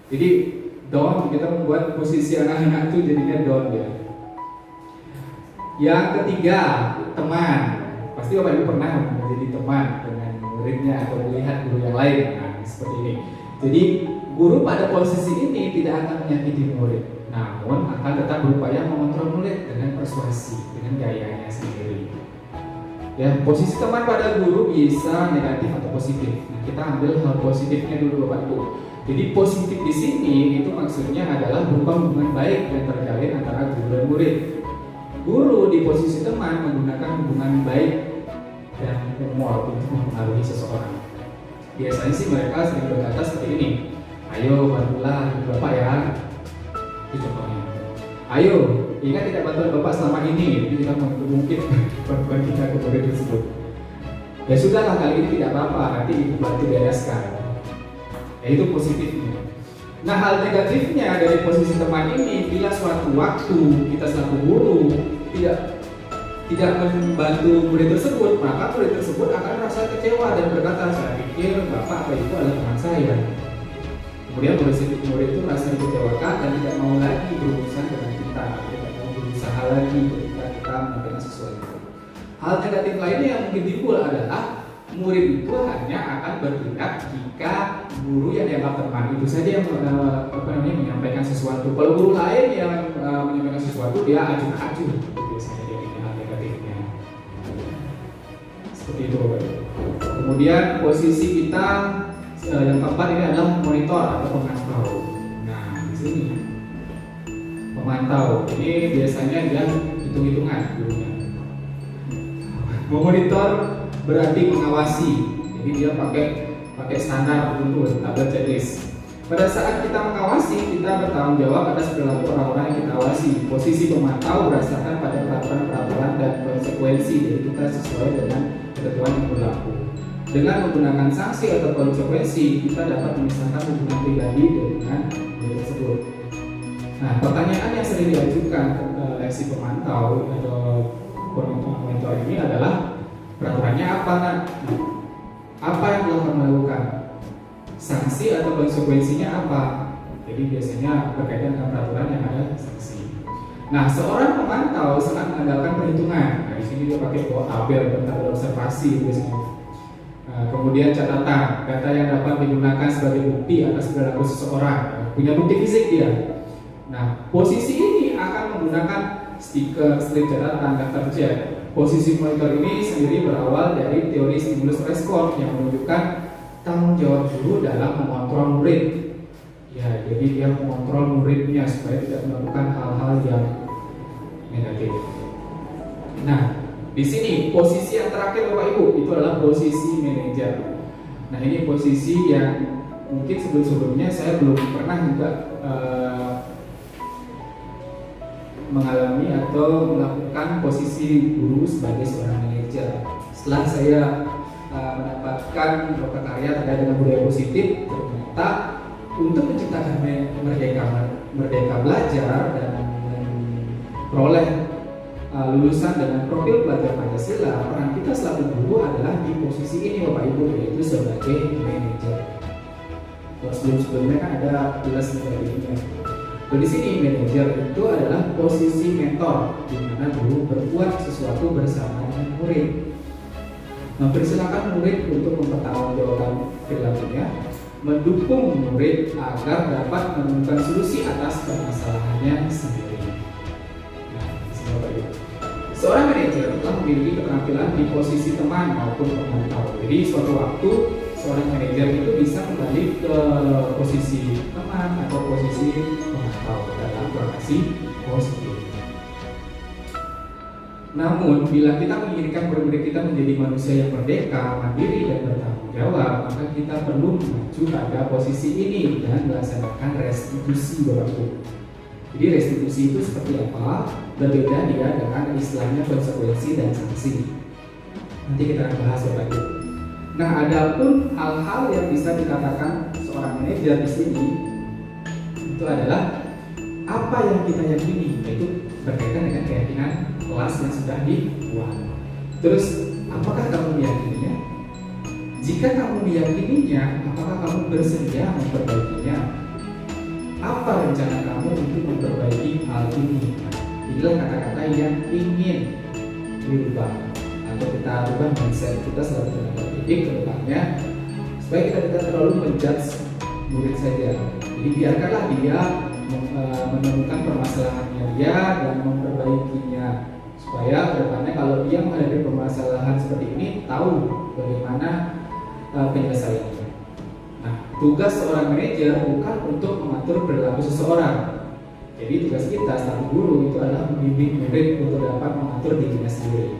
Jadi down, kita membuat posisi anak-anak itu jadinya down ya. Yang ketiga, teman. Pasti Bapak Ibu pernah menjadi teman dengan muridnya atau melihat guru yang lain. Nah, seperti ini. Jadi guru pada posisi ini tidak akan menyakiti murid, namun akan tetap berupaya mengontrol murid dengan persuasi, dengan gayanya sendiri. Ya, posisi teman pada guru bisa negatif atau positif. Nah, kita ambil hal positifnya dulu Bapak Ibu. Jadi positif di sini itu maksudnya adalah berupa hubungan baik yang terjalin antara guru dan murid. Guru di posisi teman menggunakan hubungan baik dan humor untuk mempengaruhi seseorang. Biasanya sih mereka sering berkata seperti ini, ayo bantulah Bapak ya. Itu contohnya. Ayo, ingat tidak bantuan Bapak selama ini, jadi kita mungkin bantuan kita ke murid tersebut. Ya sudahlah, kali ini tidak apa-apa, nanti Ibu bantu bereskan. Ya itu positifnya. Nah, hal negatifnya dari posisi teman ini, bila suatu waktu kita selaku guru tidak membantu murid tersebut, maka murid tersebut akan merasa kecewa dan berkata, saya pikir Bapak atau Ibu adalah teman saya. Kemudian murid itu merasa dikecewakan dan tidak mau lagi berurusan dengan kita, tidak mau berusaha lagi ketika kita menyampaikan sesuatu. Hal negatif lainnya yang mungkin timbul adalah murid itu hanya akan bertindak jika guru yang dianggap teman itu saja yang menyampaikan sesuatu. Kalau guru lain yang menyampaikan sesuatu, dia acuh-acuh. Biasanya dia ini hal negatifnya. Seperti itu Bapak. Kemudian posisi kita Yang keempat ini adalah monitor atau pemantau. Nah, di sini pemantau ini biasanya dia hitung-hitungan dulunya. Memonitor berarti mengawasi. Jadi dia pakai standar tertentu, tabel checklist. Pada saat kita mengawasi, kita bertanggung jawab atas perilaku orang-orang yang kita awasi. Posisi pemantau berdasarkan pada peraturan-peraturan dan konsekuensi, jadi kita sesuai dengan ketentuan yang berlaku. Dengan menggunakan sanksi atau konsekuensi, kita dapat memisahkan hubungan pribadi dengan hal tersebut. Nah, pertanyaan yang sering diajukan oleh si pemantau atau monitor ini adalah peraturannya apa, nak? Apa yang telah kamu lakukan? Sanksi atau konsekuensinya apa? Jadi biasanya berkaitan dengan peraturan yang ada sanksi. Nah, seorang pemantau sangat mengandalkan perhitungan. Nah, di sini dia pakai tabel, tabel observasi biasanya. Kemudian catatan, data yang dapat digunakan sebagai bukti atas perilaku seseorang. Punya bukti fisik dia. Nah, posisi ini akan menggunakan stiker, strip catatan, daftar cek. Posisi monitor ini sendiri berawal dari teori stimulus respon yang menunjukkan tanggung jawab guru dalam mengontrol murid. Ya, jadi dia mengontrol muridnya supaya tidak melakukan hal-hal yang negatif. Nah, di sini posisi yang terakhir Bapak Ibu itu adalah posisi manajer. Nah, ini posisi yang mungkin sebelum-sebelumnya saya belum pernah juga mengalami atau melakukan posisi guru sebagai seorang manajer. Setelah saya mendapatkan karya terkait dengan budaya positif, ternyata untuk menciptakan merdeka belajar dan memperoleh lulusan dengan profil pelajar Pancasila, peran kita selaku guru adalah di posisi ini Bapak Ibu, yaitu sebagai manajer. Sebelumnya kan ada tugas menjadinya. Di sini manajer itu adalah posisi mentor, di mana guru berbuat sesuatu bersama dengan murid. Mempersilahkan murid untuk mempertanggungjawabkan perilakunya, mendukung murid agar dapat menemukan solusi atas permasalahannya sendiri. Nah, seorang manajer telah memiliki keterampilan di posisi teman maupun pemantau. Jadi suatu waktu seorang manajer itu bisa kembali ke posisi teman atau posisi pemantau dalam relasi positif. Namun, bila kita menginginkan murid-murid kita menjadi manusia yang merdeka, mandiri, dan bertanggung jawab, maka kita perlu mengacu pada posisi ini dan melaksanakan restitusi Bapak Ibu. Jadi restitusi itu seperti apa? Berbeda dia dengan istilahnya konsekuensi dan sanksi. Nanti kita akan bahas Bapak Ibu. Nah, adapun hal-hal yang bisa dikatakan seorang manajer di sini itu adalah apa yang kita yakini, yaitu berkaitan dengan keyakinan kelas yang sudah dibuat. Terus, apakah kamu meyakininya? Jika kamu meyakininya, apakah kamu bersedia memperbaikinya? Apa rencana kamu untuk memperbaiki hal ini? Inilah kata-kata yang ingin dirubah atau kita rubah mindset kita selalu tenaga pendidik ke depannya, supaya kita tidak terlalu menjudge murid saja. Jadi biarkanlah dia menemukan permasalahannya dia dan memperbaikinya, supaya kedepannya kalau dia menghadapi permasalahan seperti ini tahu bagaimana penyelesaiannya. Nah, tugas seorang manajer bukan untuk mengatur perilaku seseorang. Jadi tugas kita selaku guru itu adalah membimbing murid untuk dapat mengatur dirinya sendiri.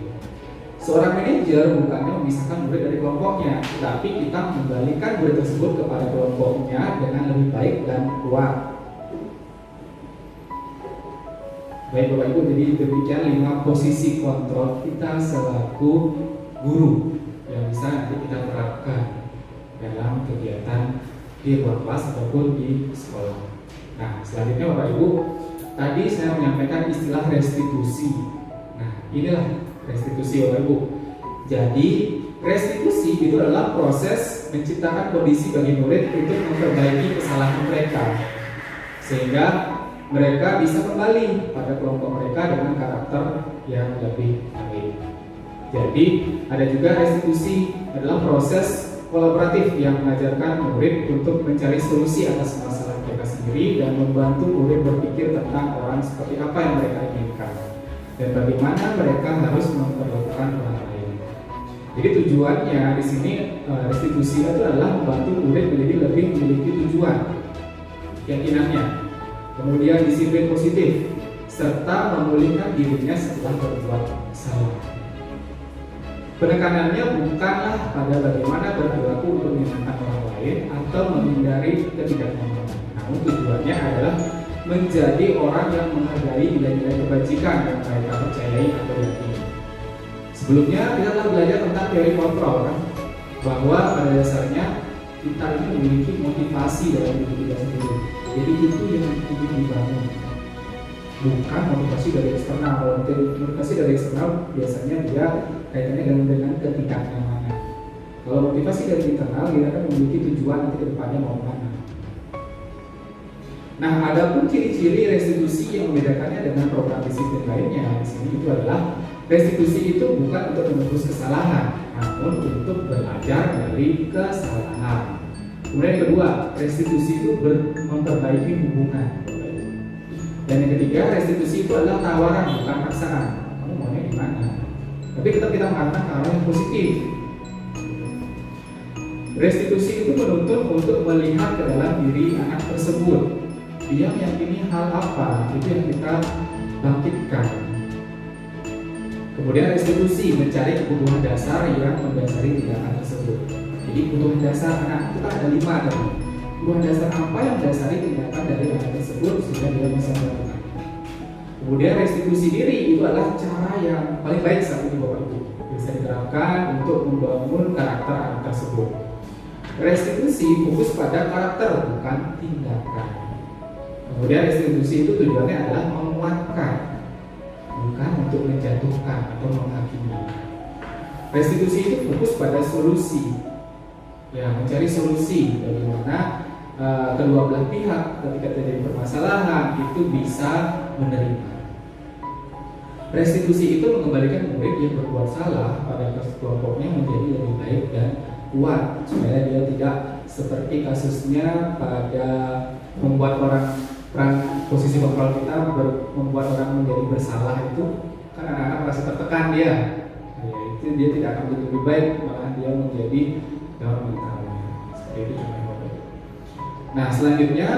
Seorang manajer bukannya memisahkan murid dari kelompoknya, tapi kita mengembalikan murid tersebut kepada kelompoknya dengan lebih baik dan kuat. Baik Bapak Ibu, jadi demikian 5 posisi kontrol kita selaku guru yang bisa nanti kita terapkan dalam kegiatan di ruang kelas ataupun di sekolah. Nah, selanjutnya Bapak Ibu, tadi saya menyampaikan istilah restitusi. Nah, inilah restitusi Bapak Ibu. Jadi restitusi itu adalah proses menciptakan kondisi bagi murid untuk memperbaiki kesalahan mereka, sehingga mereka bisa kembali pada kelompok mereka dengan karakter yang lebih baik. Jadi ada juga restitusi adalah proses kolaboratif yang mengajarkan murid untuk mencari solusi atas masalah mereka sendiri dan membantu murid berpikir tentang orang seperti apa yang mereka inginkan dan bagaimana mereka harus memperlakukan orang lain. Jadi tujuannya di sini restitusi itu adalah membantu murid menjadi lebih memiliki tujuan, keyakinannya, kemudian disiplin positif, serta memulihkan dirinya setelah berbuat salah. Penekanannya bukanlah pada bagaimana berperilaku untuk menyenangkan orang lain atau menghindari ketidaknyamanan, namun tujuannya adalah menjadi orang yang menghargai nilai-nilai kebajikan yang mereka percayai atau yakini. Sebelumnya kita telah belajar tentang teori kontrol, kan? Bahwa pada dasarnya kita ini memiliki motivasi dalam diri kita sendiri. Jadi itu yang ingin dibangun, bukan motivasi dari eksternal. Kalau motivasi dari eksternal biasanya dia kaitannya dengan ketidaknyamanan. Kalau motivasi dari internal, dia akan memiliki tujuan nanti ke depannya mau kemana. Nah, adapun ciri-ciri restitusi yang membedakannya dengan program disiplin lainnya di sini itu adalah restitusi itu bukan untuk menebus kesalahan, namun untuk belajar dari kesalahan. Kemudian yang kedua, restitusi itu memperbaiki hubungan. Dan yang ketiga, restitusi itu adalah tawaran bukan paksaan. Kamu maunya di mana? Tapi tetap kita mengatakan hal yang positif. Restitusi itu menuntut untuk melihat ke dalam diri anak tersebut. Dia meyakini hal apa, itu yang kita bangkitkan. Kemudian restitusi mencari kebutuhan dasar yang mendasari tindakan tersebut. Jadi kebutuhan dasar anak itu kan ada 5 tadi. Kebutuhan dasar apa yang mendasari tindakan dari anak tersebut sehingga dia bisa melakukan. Kemudian restitusi diri itu adalah cara yang paling baik saat ini Bapak Ibu bisa diterapkan untuk membangun karakter anak tersebut. Restitusi fokus pada karakter bukan tindakan. Kemudian restitusi itu tujuannya adalah menguatkan, bukan untuk menjatuhkan atau menghakimi. Restitusi itu fokus pada solusi, ya, mencari solusi bagaimana kedua belah pihak ketika terjadi permasalahan itu bisa menerima. Restitusi itu mengembalikan murid yang berbuat salah pada kelompoknya menjadi lebih baik dan kuat, supaya dia tidak seperti kasusnya pada membuat posisi kontrol kita membuat orang menjadi bersalah itu kan anak-anak merasa tertekan dia, ya, itu dia tidak akan menjadi lebih baik, malah dia menjadi dalam mentalnya. Seperti itu contohnya. Nah, selanjutnya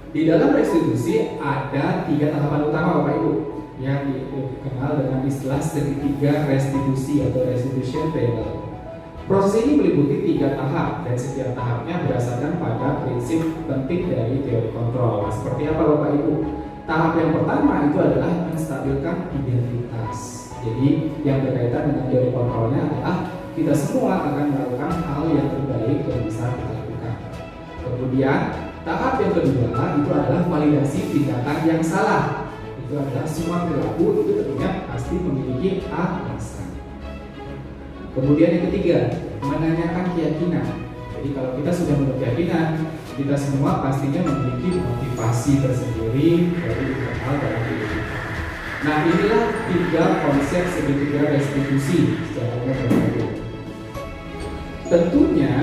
di dalam restitusi ada 3 tahapan utama Bapak Ibu yang dikenal dengan istilah segitiga restitusi atau restitution triangle. Proses ini meliputi 3 tahap dan setiap tahapnya berdasarkan pada prinsip penting dari teori kontrol. Nah, seperti apa Bapak Ibu? Tahap yang pertama itu adalah menstabilkan identitas. Jadi yang berkaitan dengan teori kontrolnya adalah kita semua akan melakukan hal yang terbaik yang bisa kita lakukan. Kemudian tahap yang kedua itu adalah validasi tindakan yang salah. Itu adalah semua perilaku itu tentunya pasti memiliki alasan. Kemudian yang ketiga, menanyakan keyakinan. Jadi kalau kita sudah memiliki keyakinan, kita semua pastinya memiliki motivasi tersendiri dari internal dalam diri kita. Nah, inilah 3 konsep segitiga restitusi secara umum. Tentunya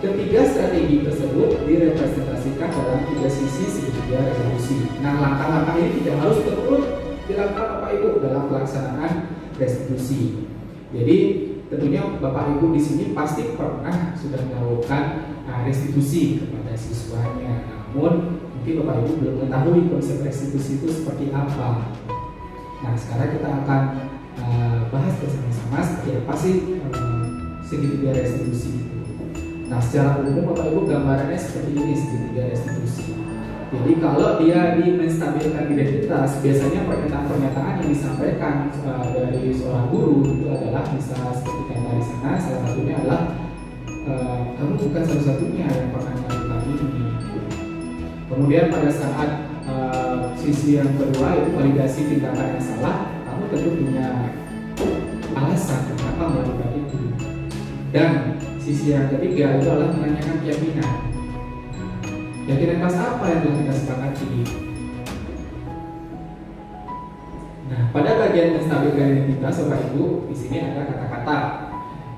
ketiga strategi tersebut direpresentasikan dalam 3 sisi segitiga restitusi. Nah, langkah-langkah ini tidak harus terus dilakukan Bapak Ibu dalam pelaksanaan restitusi. Jadi tentunya Bapak Ibu di sini pasti pernah sudah melakukan restitusi kepada siswanya. Namun mungkin Bapak Ibu belum mengetahui konsep restitusi itu seperti apa. Nah, sekarang kita akan bahas bersama-sama seperti apa sih segitiga restitusi itu. Nah, secara umum Bapak Ibu gambarannya seperti ini segitiga restitusi. Jadi kalau dia menstabilkan identitas, biasanya pernyataan-pernyataan yang disampaikan dari seorang guru itu adalah bisa seperti yang di sana, salah satunya adalah kamu bukan satu-satunya yang pernah melakukan ini. Kemudian pada saat sisi yang kedua itu validasi tindakan yang salah, kamu tentu punya alasan kenapa melakukan itu. Dan sisi yang ketiga itu adalah menanyakan keyakinan. Keyakinan kelas apa yang telah kita sepakati? Nah, pada bagian menstabilkan identitas Bapak Ibu, di sini ada kata-kata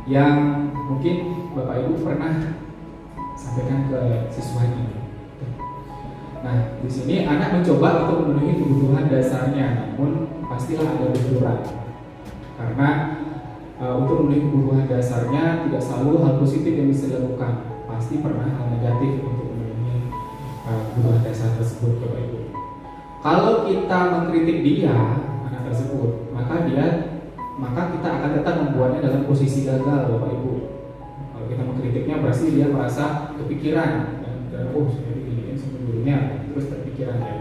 yang mungkin Bapak Ibu pernah sampaikan ke siswanya. Nah, di sini anak mencoba untuk memenuhi kebutuhan dasarnya, namun pastilah ada benturan. Karena untuk memenuhi kebutuhan dasarnya tidak selalu hal positif yang bisa dilakukan, pasti pernah hal negatif untuk memenuhi kebutuhan dasar tersebut, Bapak Ibu. Kalau kita mengkritik dia, anak tersebut, maka kita akan tetap membuatnya dalam posisi gagal, Bapak Ibu. Kalau kita mengkritiknya berarti dia merasa kepikiran dan oh saya diginiin sama gurunya, terus terpikiran ya.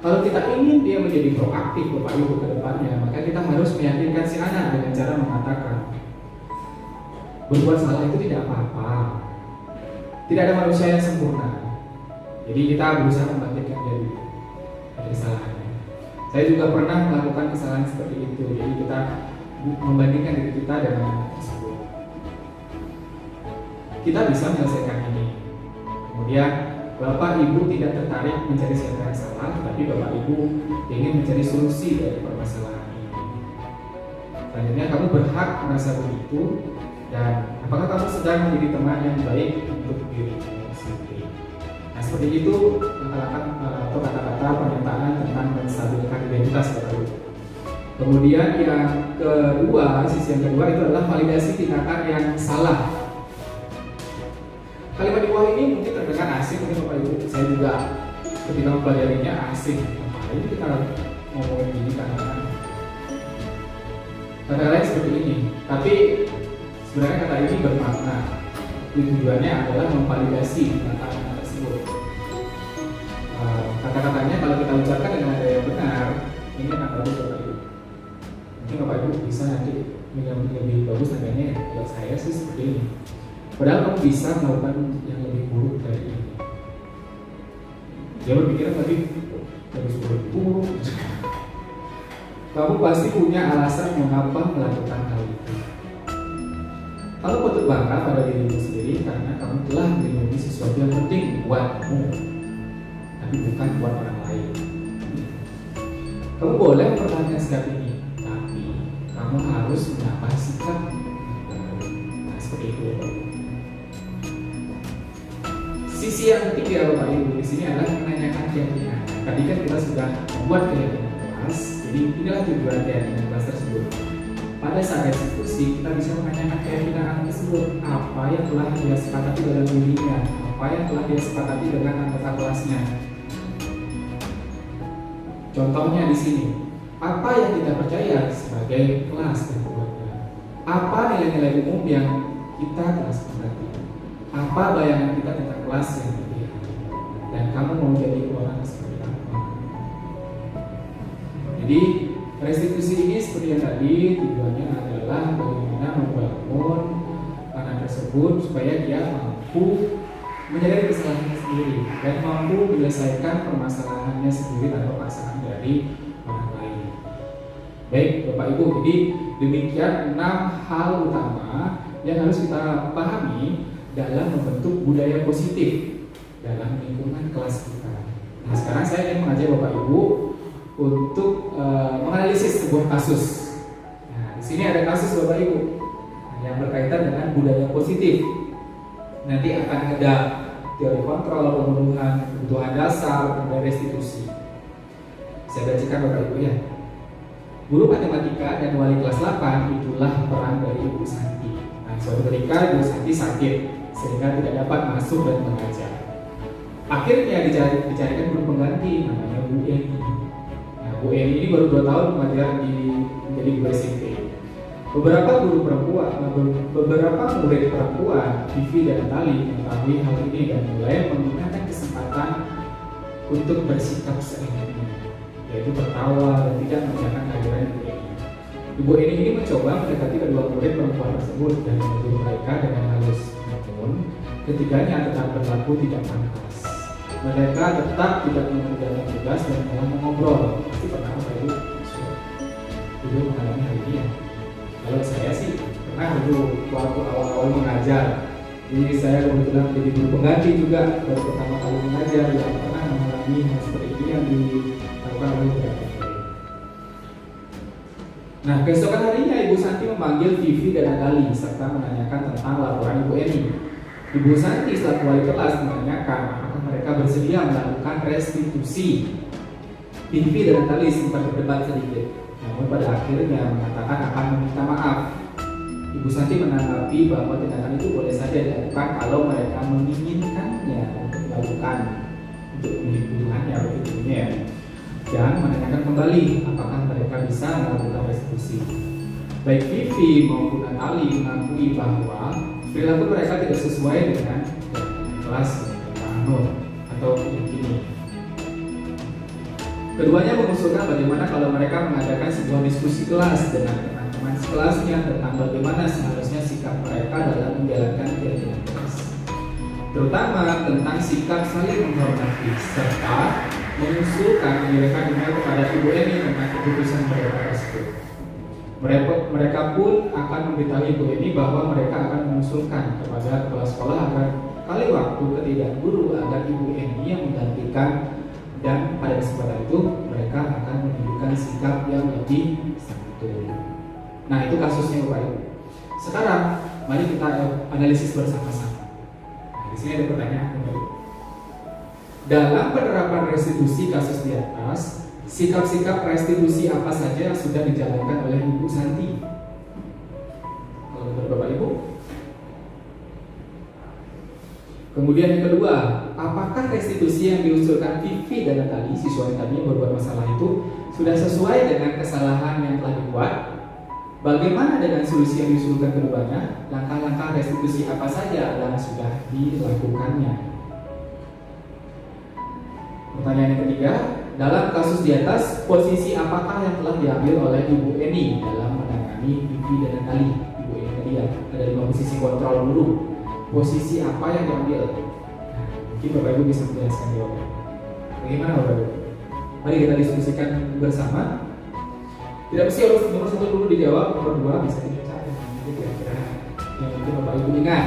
Kalau kita ingin dia menjadi proaktif, Bapak Ibu, ke depannya, maka kita harus meyakinkan si anak dengan cara mengatakan berbuat salah itu tidak apa-apa. Tidak ada manusia yang sempurna. Jadi kita berusaha membangkitkan dari kesalahannya. Saya juga pernah melakukan kesalahan seperti itu. Jadi kita membandingkan diri kita dengan anak tersebut. Kita bisa menyelesaikan ini. Kemudian Bapak Ibu tidak tertarik mencari siapa yang salah, tapi Bapak Ibu ingin mencari solusi dari permasalahan ini. Selanjutnya kamu berhak merasa begitu, dan apakah kamu sedang menjadi teman yang baik untuk dirimu sendiri. Nah seperti itu kata-kata pernyataan tentang menstabilkan identitas, Bapak Ibu. Kemudian yang kedua, sisi yang kedua itu adalah validasi tindakan yang salah. Kalimat di bawah ini mungkin terdengar asing, mungkin Bapak Ibu, saya juga ketika mempelajarinya asing. Ngapain kita ngomongin gini kadang-kadang. Kata-katanya seperti ini, tapi sebenarnya kata ini bermakna. Tujuannya adalah memvalidasi kata-kata tersebut. Kata-katanya kalau kita ucapkan dengan nada yang benar, ini akan bagus, Bapak Ibu. Mungkin Bapak Ibu bisa nanti lebih bagus nadanya. Buat saya sih seperti ini. Padahal kamu bisa melakukan yang lebih buruk dari ini. Dia berpikiran lebih buruk. Kamu pasti punya alasan mengapa melakukan hal itu. Kamu patut bangga pada dirimu sendiri karena kamu telah melindungi sesuatu yang penting buatmu, tapi bukan buat orang lain. Kamu boleh mempertahankan sikap ini, tapi kamu harus menambah sikap. Nah, seperti itu, Bapak Ibu. Sisi yang ketiga, Bapak Ibu, di sini adalah menanyakan keyakinan. Tadi kan kita sudah membuat keyakinan kelas, jadi inilah tujuan keyakinan kelas tersebut. Pada saat eksekusi, kita bisa menanyakan keyakinan anak tersebut, apa yang telah dia sepakati dalam dirinya, apa yang telah dia sepakati dengan anggota kelasnya. Contohnya di sini, apa yang kita percaya sebagai kelas dan keluarga? Apa nilai-nilai umum yang kita telah sepakati? Apa bayangan kita tentang kelas yang dipilih? Dan kamu mau jadi orang seperti apa? Jadi restitusi ini seperti yang tadi, tujuannya adalah bagaimana membangun anak tersebut supaya dia mampu menyadari kesalahannya sendiri dan mampu menyelesaikan permasalahannya sendiri tanpa paksaan dari orang lain. Baik Bapak Ibu, jadi demikian 6 hal utama yang harus kita pahami dalam membentuk budaya positif dalam lingkungan kelas kita. Nah sekarang saya ingin mengajak Bapak Ibu untuk menganalisis sebuah kasus. Nah, di sini ada kasus Bapak Ibu yang berkaitan dengan budaya positif. Nanti akan ada teori kontrol, pemenuhan kebutuhan dasar, dan restitusi. Saya bacakan Bapak Ibu ya. Guru matematika dan wali kelas 8 itulah peran dari Ibu Santi. Nah, suatu ketika Ibu Santi sakit sehingga tidak dapat masuk dan mengajar. Akhirnya dicarikan guru pengganti namanya Bu Eni. Bu Eni ini baru 2 tahun mengajar menjadi guru SMP. Beberapa murid perempuan, Vivi dan Natali mengetahui hal ini dan mulai menggunakan kesempatan untuk bersikap seenaknya, yaitu tertawa dan tidak mengerjakan ajaran Ibu Eni. Ibu Eni ini mencoba mendekati kedua murid perempuan tersebut dan menegur mereka dengan halus, namun ketiganya tetap berlaku tidak pantas. Mereka tetap tidak mengerjakan tugas dan malah mengobrol. Pasti pernah Bapak Ibu dulu mengalami hal ini ya. Kalau saya sih pernah dulu waktu awal-awal mengajar. Jadi saya kebetulan menjadi guru pengganti juga baru pertama kali mengajar, yang pernah mengalami hal seperti ini yang dilakukan oleh beberapa murid. Nah keesokan harinya Ibu Santi memanggil Vivi dan Natali serta menanyakan tentang laporan Ibu Eni. Ibu Santi selaku wali kelas menanyakan apakah mereka bersedia melakukan restitusi. Vivi dan Natali sempat berdebat sedikit, namun pada akhirnya mengatakan akan meminta maaf. Ibu Santi menanggapi bahwa tindakan itu boleh saja dilakukan kalau mereka menginginkannya untuk dilakukan untuk memenuhi kebutuhannya begitu ya. Dan menanyakan kembali apakah mereka bisa melakukan restitusi. Baik Vivi maupun Natali mengakui bahwa perilaku mereka tidak sesuai dengan kelas anut atau ini. Keduanya mengusulkan bagaimana kalau mereka mengadakan sebuah diskusi kelas dengan teman-teman sekelasnya tentang bagaimana seharusnya sikap mereka dalam menjalankan keyakinan kelas, terutama tentang sikap saling menghormati, serta mengusulkan mengirimkan email kepada Ibu Eni tentang keputusan mereka tersebut. Mereka pun akan memberitahu Ibu Eni bahwa mereka akan mengusulkan kepada kepala sekolah agar kali waktu ketidak guru agar Ibu Eni yang menggantikan, dan pada kesempatan itu mereka akan menunjukkan sikap yang lebih santun. Nah, itu kasusnya Bapak Ibu. Sekarang mari kita analisis bersama-sama. Nah, di sini ada pertanyaan Bapak Ibu. Dalam penerapan restitusi kasus di atas, sikap-sikap restitusi apa saja yang sudah dijalankan oleh Ibu Santi? Kalau menurut Bapak Ibu. Kemudian yang kedua, apakah restitusi yang diusulkan Vivi dan Natali, siswa yang tadi berbuat masalah itu, sudah sesuai dengan kesalahan yang telah dibuat? Bagaimana dengan solusi yang diusulkan keduanya? Langkah-langkah restitusi apa saja yang sudah dilakukannya? Pertanyaan yang ketiga, dalam kasus di atas, posisi apakah yang telah diambil oleh Ibu Eni dalam menangani Vivi dan Natali? Ibu Eni tadi ya, ada 5 posisi kontrol guru. Posisi apa yang diambil? Nah, mungkin Bapak Ibu bisa menjelaskan jawabannya. Bagaimana Bapak Ibu? Mari kita diskusikan bersama. Tidak mesti harus nomor 1 dulu dijawab, nomor 2 bisa dibaca. Jadi kira-kira yang mungkin Bapak Ibu ingat.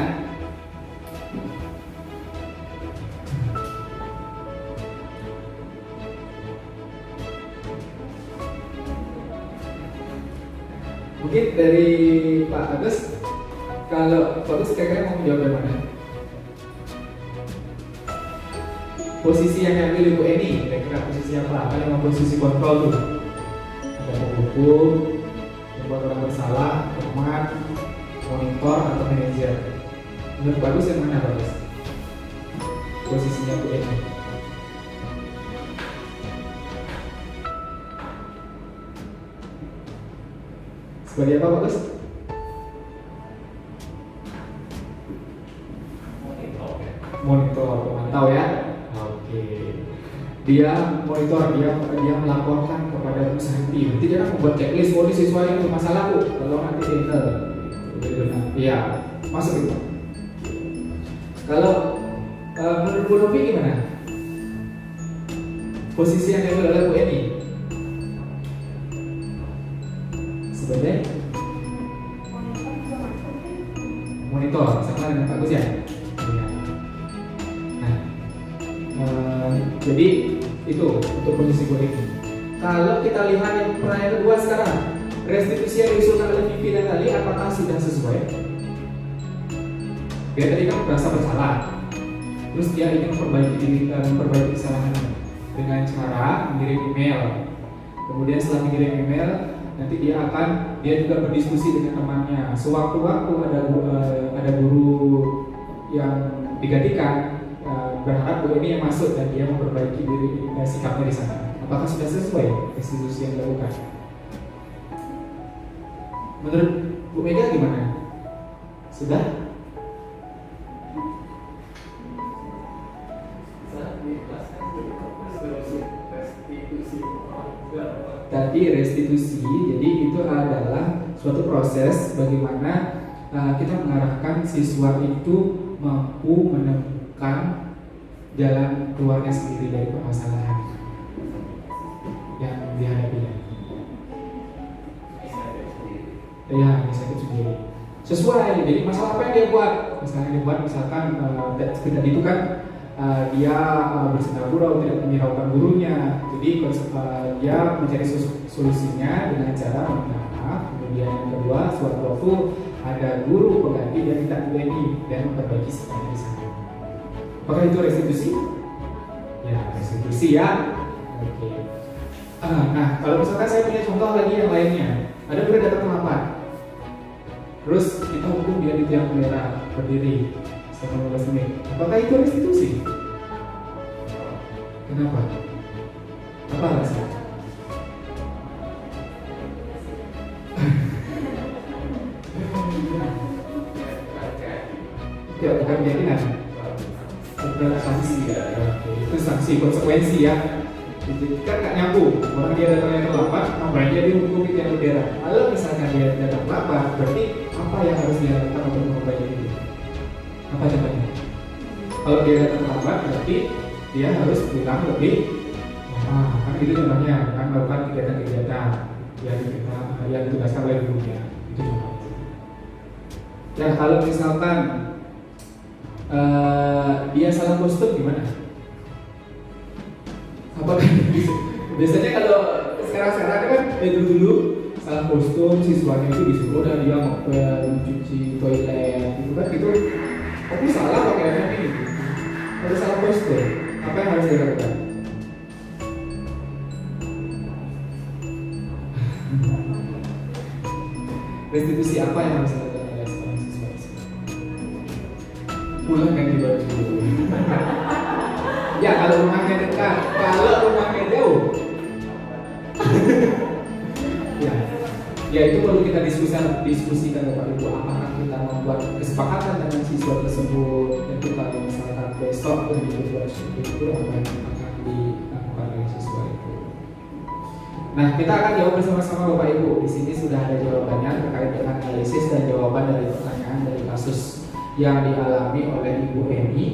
Mungkin dari Pak Agus, kalau Pak Agus kira-kira mau menjawab yang mana? Posisi yang diambil Ibu Eni, kira-kira posisi apa? Ada 5 posisi kontrol tuh. Ada penghukum, membuat orang bersalah, teman, monitor, atau manajer. Menurut Pak Agus yang mana Pak Agus? Posisinya Ibu Eni. Sebagai apa Pak Agus? Monitor, pemantau ya. Oke. Dia monitor, dia melaporkan kepada Bu Santi. Nanti dia akan membuat checklist, oh ini siswa yang bermasalah Bu, kalau nanti enter. Iya, masuk itu. Kalau menurut Bu Novi gimana? Posisi yang diambil oleh Bu Eni sebagai monitor, sama dengan Pak Gus ya. Jadi itu untuk posisi Bu Eni. Kalau kita lihat yang pertanyaan kedua sekarang, restitusi yang diusulkan oleh Vivi dan Natali apakah sudah sesuai? Dia tadi kan merasa bersalah, terus dia ingin memperbaiki kesalahannya dengan cara mengirim email. Kemudian setelah mengirim email, nanti dia juga berdiskusi dengan temannya. Sewaktu-waktu ada guru yang digantikan, berharap Bu Eni yang masuk dan dia memperbaiki sikapnya di sana. Apakah sudah sesuai restitusi yang dilakukan? Menurut Bu Mega gimana? Sudah? Tadi restitusi, jadi itu adalah suatu proses bagaimana kita mengarahkan siswa itu mampu menemukan jalan keluarnya sendiri dari permasalahan yang dihadapinya. Ya, inisiatif sendiri. Sesuai, jadi masalah apa yang dia buat? Misalkan tidak itu kan dia bersenang gurau, tidak menyiraukan gurunya. Jadi dia mencari solusinya dengan cara meminta maaf. Kemudian yang kedua, suatu waktu ada guru pengganti dia minta Bu Eni dan memperbaiki sikapnya di sana. Apakah itu restitusi? Ya, restitusi ya. Oke. Nah, kalau misalkan saya punya contoh lagi yang lainnya, ada murid datang terlambat. Terus kita hukum dia di tiang bendera berdiri selama 15 menit. Apakah itu restitusi? Kenapa? Apa alasan? Ya, bukan keyakinan. Bukan sanksi ya. Itu sanksi konsekuensi ya. Jadi kan nggak nyambung. Orang dia datangnya terlambat, ngapain dia dihukum di tiang bendera? Kalau misalkan dia datang terlambat, berarti apa yang harus dia lakukan untuk memperbaiki itu? Apa contohnya? Kalau dia datang terlambat, berarti dia harus pulang lebih lama. Kan itu contohnya, kan melakukan kegiatan-kegiatan yang ditugaskan oleh gurunya. Itu contohnya. Ya kalau misalkan dia salah kostum gimana? Apakah biasanya kalau sekarang kan dulu salah kostum siswanya itu disuruh dan dia ngopel, cuci toilet gitu kan gitu. Tapi salah pakaiannya ini. Kalau salah kostum, apa yang harus dilakukan? Restitusi apa yang harus dilakukan oleh seorang siswa? Pulang ganti baju. Ya kalau rumahnya dekat, kalau rumahnya jauh, ya itu perlu kita diskusikan Bapak Ibu. Apakah kita membuat kesepakatan dengan siswa tersebut? Itu kalau misalkan besok begitu itu apa yang akan dilakukan oleh siswa itu. Nah kita akan jawab bersama-sama Bapak Ibu. Di sini sudah ada jawabannya terkait dengan analisis dan jawaban dari pertanyaan dari kasus yang dialami oleh Ibu Eni.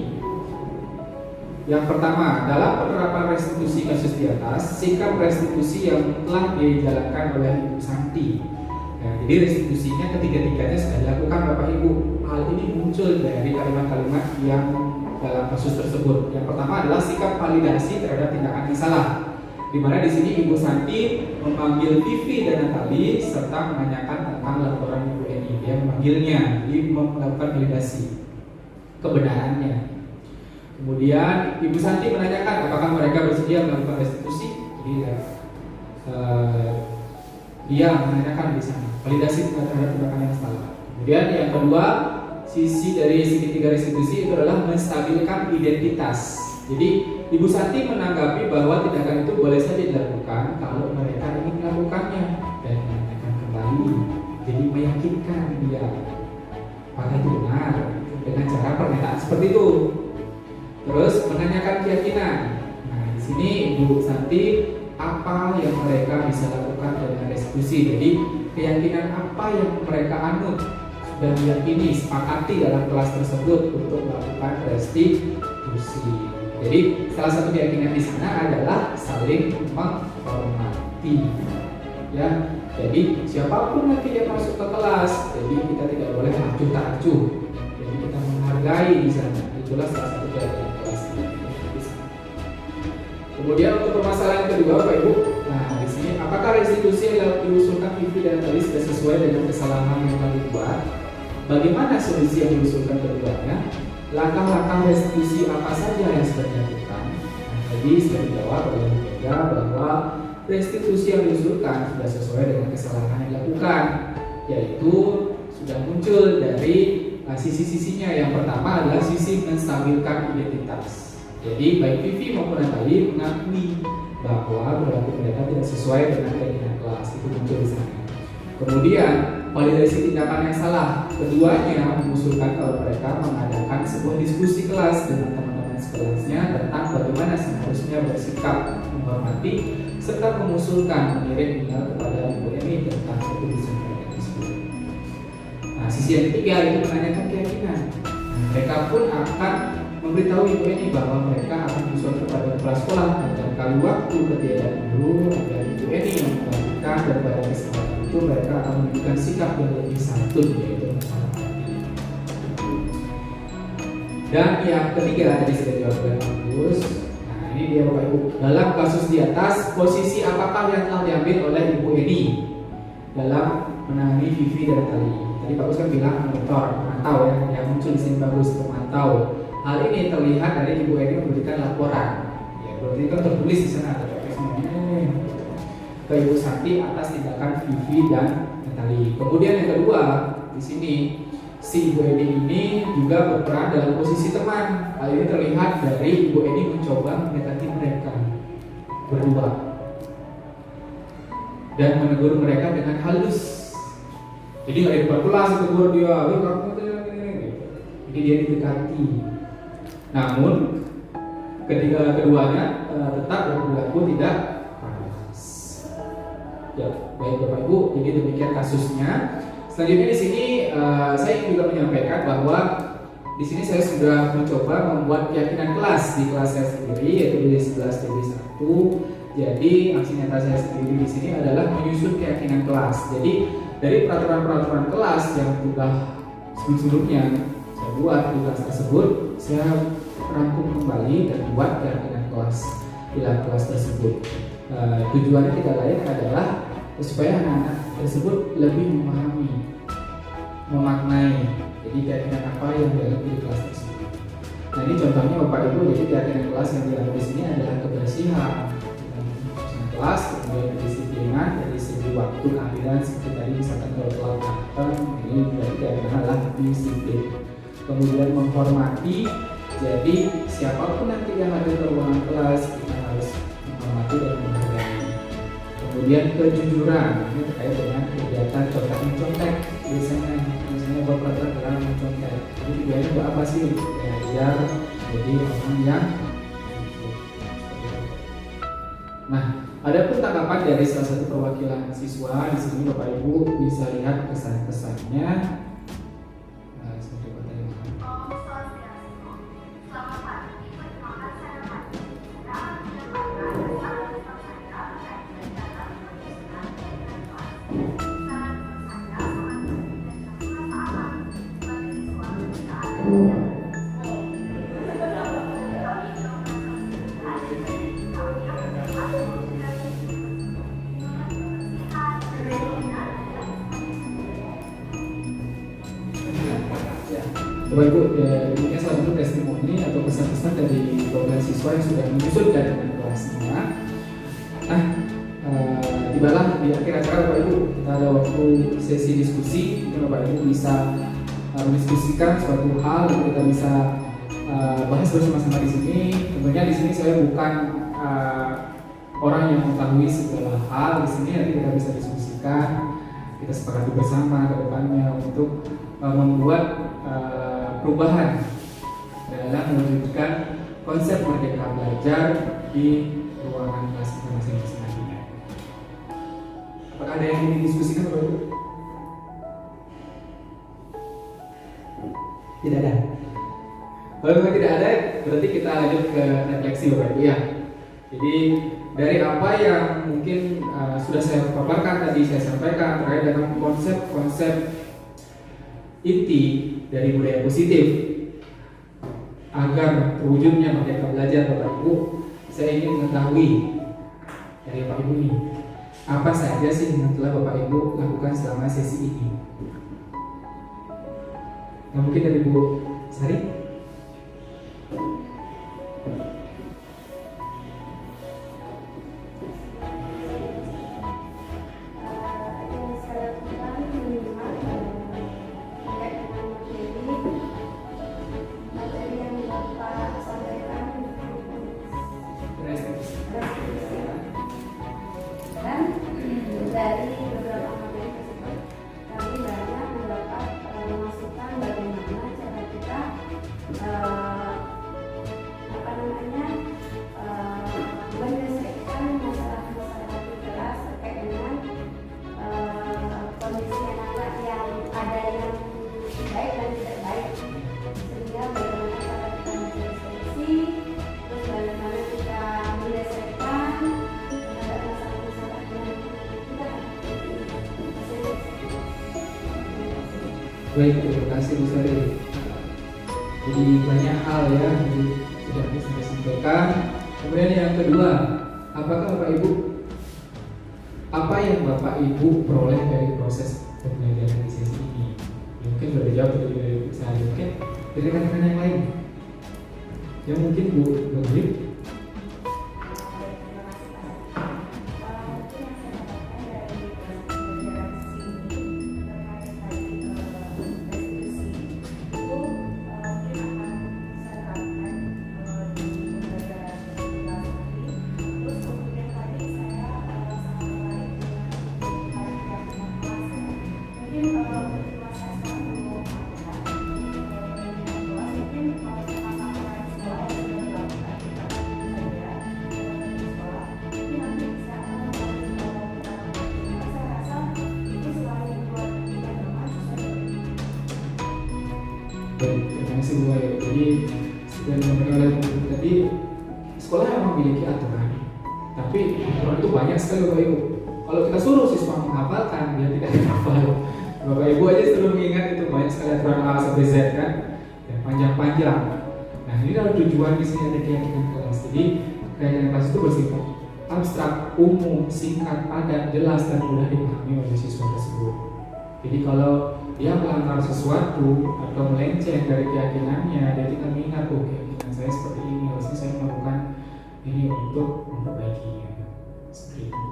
Yang pertama, dalam penerapan restitusi kasus di atas, sikap restitusi yang telah dijalankan oleh Ibu Santi. Nah, jadi restitusinya ketiga-tiganya sudah dilakukan Bapak Ibu. Hal ini muncul dari kalimat-kalimat yang dalam kasus tersebut. Yang pertama adalah sikap validasi terhadap tindakan yang salah. Di mana di sini Ibu Santi memanggil Vivi dan Natali serta menanyakan tentang laporan Ibu Eni. Dia memanggilnya, jadi melakukan validasi kebenarannya. Kemudian Ibu Santi menanyakan apakah mereka bersedia melakukan restitusi. Jadi dia menanyakan di sana validasi terhadap tindakan yang salah. Kemudian yang kedua, sisi dari segitiga restitusi itu adalah menstabilkan identitas. Jadi Ibu Santi menanggapi bahwa tindakan itu boleh saja dilakukan kalau mereka ingin melakukannya dan menanyakan kembali. Jadi meyakinkan dia apakah itu benar dengan cara pernyataan seperti itu. Terus menanyakan keyakinan. Nah, di sini Ibu Santi apa yang mereka bisa lakukan dengan restitusi. Jadi keyakinan apa yang mereka anut sudah meyakini, sepakati dalam kelas tersebut untuk melakukan restitusi. Jadi salah satu keyakinan di sana adalah saling menghormati. Ya, jadi siapapun nanti yang masuk ke kelas, jadi kita tidak boleh acuh tak acuh. Jadi kita menghargai di sana. Itulah salah satu keyakinan kelas. Kemudian untuk permasalahan kedua, Bapak Ibu, nah di sini apakah restitusi yang diusulkan Vivi dan Natali sudah sesuai dengan kesalahan yang telah dibuat? Bagaimana solusi yang diusulkan keduanya? Langkah-langkah restitusi apa saja yang sudah dilakukan? Nah, tadi sudah dijawab oleh Bu Mega bahwa restitusi yang diusulkan sudah sesuai dengan kesalahan yang dilakukan, yaitu sudah muncul dari sisi-sisinya. Yang pertama adalah sisi menstabilkan identitas. Jadi baik Vivi maupun Natali mengakui bahwa perilaku mereka tidak sesuai dengan keyakinan kelas. Itu muncul di sana. Kemudian validasi tindakan yang salah. Keduanya mengusulkan kalau mereka mengadakan sebuah diskusi kelas dengan teman-teman sekelasnya tentang bagaimana seharusnya bersikap menghormati serta mengusulkan mengirim email kepada Ibu Eni tentang itu disampaikan tersebut. Nah, sisi yang ketiga itu menanyakan keyakinan. Mereka pun akan memberitahu Ibu Eni bahwa mereka akan diusulkan kepada kepala sekolah dan kali waktu ketiadaan guru agar Ibu Eni yang melakukan dan pada kesempatan itu mereka akan menunjukkan sikap yang lebih santun, yaitu menghormati. Dan yang ketiga tadi sudah dijawab oleh Agus. Nah ini dia Bapak Ibu. Dalam kasus di atas, posisi apakah yang telah diambil oleh Ibu Eni dalam menangani Vivi dan Natali? Tadi Bagus kan bilang monitor, memantau ya. Yang muncul di sini Bagus memantau. Hal ini terlihat dari Ibu Eni memberikan laporan. Ya, berarti kan tertulis di sana ada ke Ibu Santi atas tindakan Vivi dan Natali. Kemudian yang kedua, di sini si Ibu Eni ini juga berperan dalam posisi teman. Hal ini terlihat dari Ibu Eni mencoba mendekati mereka berdua dan menegur mereka dengan halus. Jadi nggak di depan kelas tegur dia, kamu gitu. Jadi dia didekati. Namun keduanya tetap berperilaku tidak panas. Ya, baik Bapak Ibu, jadi demikian kasusnya. Selanjutnya di sini saya ingin juga menyampaikan bahwa di sini saya sudah mencoba membuat keyakinan kelas di kelas saya sendiri, yaitu di 11 TB 1. Jadi aksi nyata saya sendiri di sini adalah menyusun keyakinan kelas. Jadi dari peraturan-peraturan kelas yang sudah sebelumnya saya buat di kelas tersebut, saya rangkum kembali dan buat keyakinan kelas di dalam kelas tersebut. Tujuannya tidak lain adalah supaya anak-anak tersebut lebih memahami, memaknai jadi keyakinan apa yang dialami di kelas tersebut. Nah ini contohnya Bapak Ibu, jadi keyakinan kelas yang dialami di sini adalah kebersihan kelas, kemudian kedisiplinan dari segi waktu kehadiran seperti tadi misalkan kalau telat datang, ini berarti keyakinan adalah disiplin. Kemudian menghormati, jadi siapapun nanti yang ada di ruangan kelas kita harus menghormati dan menghargai. Kemudian kejujuran, ini terkait dengan kegiatan contek-mencontek. Biasanya Bapak terang mencontek. Jadi tujuannya buat apa sih? Belajar jadi orang yang. Nah, ada pun tanggapan dari salah satu perwakilan siswa di sini Bapak Ibu bisa lihat kesan-kesannya. Bapak Ibu, ini salah satu testimoni atau pesan-pesan dari 12 siswa yang sudah menyusun keyakinan kelasnya. Nah, tibalah di akhir acara Bapak Ibu, kita ada waktu sesi diskusi. Bapak Ibu bisa mendiskusikan suatu hal yang kita bisa bahas bersama-sama di sini. Tentunya di sini saya bukan orang yang mengetahui segala hal. Di sini nanti kita bisa diskusikan, kita sepakati bersama ke depannya untuk membuat perubahan dalam mewujudkan konsep merdeka belajar di ruangan kelas kita masing-masing nantinya. Apakah ada yang ingin didiskusikan Bapak Ibu? Tidak ada. Kalau memang tidak ada, berarti kita lanjut ke refleksi Bapak Ibu ya. Jadi dari apa yang mungkin sudah saya paparkan tadi, saya sampaikan terkait dengan konsep-konsep inti dari budaya positif agar terwujudnya merdeka belajar Bapak Ibu, saya ingin mengetahui dari Bapak Ibu ini apa saja sih yang telah Bapak Ibu lakukan selama sesi ini. Nah, mungkin dari Bu Sari. Baik, terima kasih Bu Sari. Jadi banyak hal ya yang sudah bisa disampaikan. Kemudian yang kedua, apakah Bapak Ibu, apa yang Bapak Ibu peroleh dari proses pembelajaran di sesi ini? Mungkin sudah dijawab dari Bu Sari, mungkin dari rekan-rekan yang lain. Yang mungkin Bu Nurul. sih Bapak Ibu. Jadi seperti yang disampaikan oleh Ibu tadi, sekolah memang memiliki aturan, tapi aturan itu banyak sekali Bapak Ibu. Kalau kita suruh siswa menghafalkan, dia tidak hafal. Bapak Ibu aja selalu mengingat itu banyak sekali aturan A sampai Z kan, ya, panjang-panjang. Nah ini adalah tujuan di sini ada keyakinan kelas. Jadi keyakinan kelas itu bersifat abstrak, umum, singkat, padat, jelas dan mudah dipahami oleh siswa tersebut. Jadi kalau dia melanggar sesuatu atau melenceng dari keyakinannya, dia tidak mengingat, oh keyakinan saya seperti ini, harusnya saya melakukan ini untuk memperbaikinya. Seperti itu.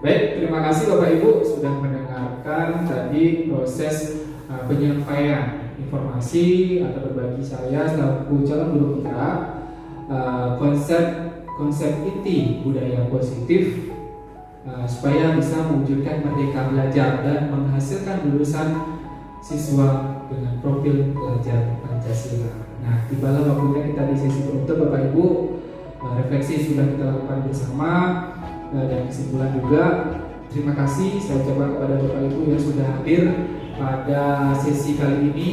Baik, terima kasih Bapak Ibu sudah mendengarkan tadi proses penyampaian informasi atau berbagi saya selaku calon guru penggerak konsep IT budaya positif supaya bisa mewujudkan merdeka belajar dan menghasilkan lulusan siswa dengan profil pelajar Pancasila. Nah, tibalah waktunya kita di sesi penutup Bapak Ibu. Refleksi sudah kita lakukan bersama dan kesimpulan juga. Terima kasih saya ucapkan kepada Bapak Ibu yang sudah hadir pada sesi kali ini.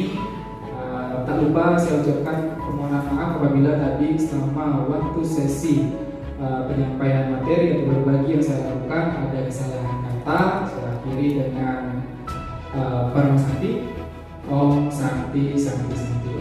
Tak lupa saya ucapkan permohonan maaf apabila tadi selama waktu sesi penyampaian materi atau berbagi yang saya lakukan ada kesalahan kata. Saya akhiri dengan Om Santi, Om Santi, Santi, Santi.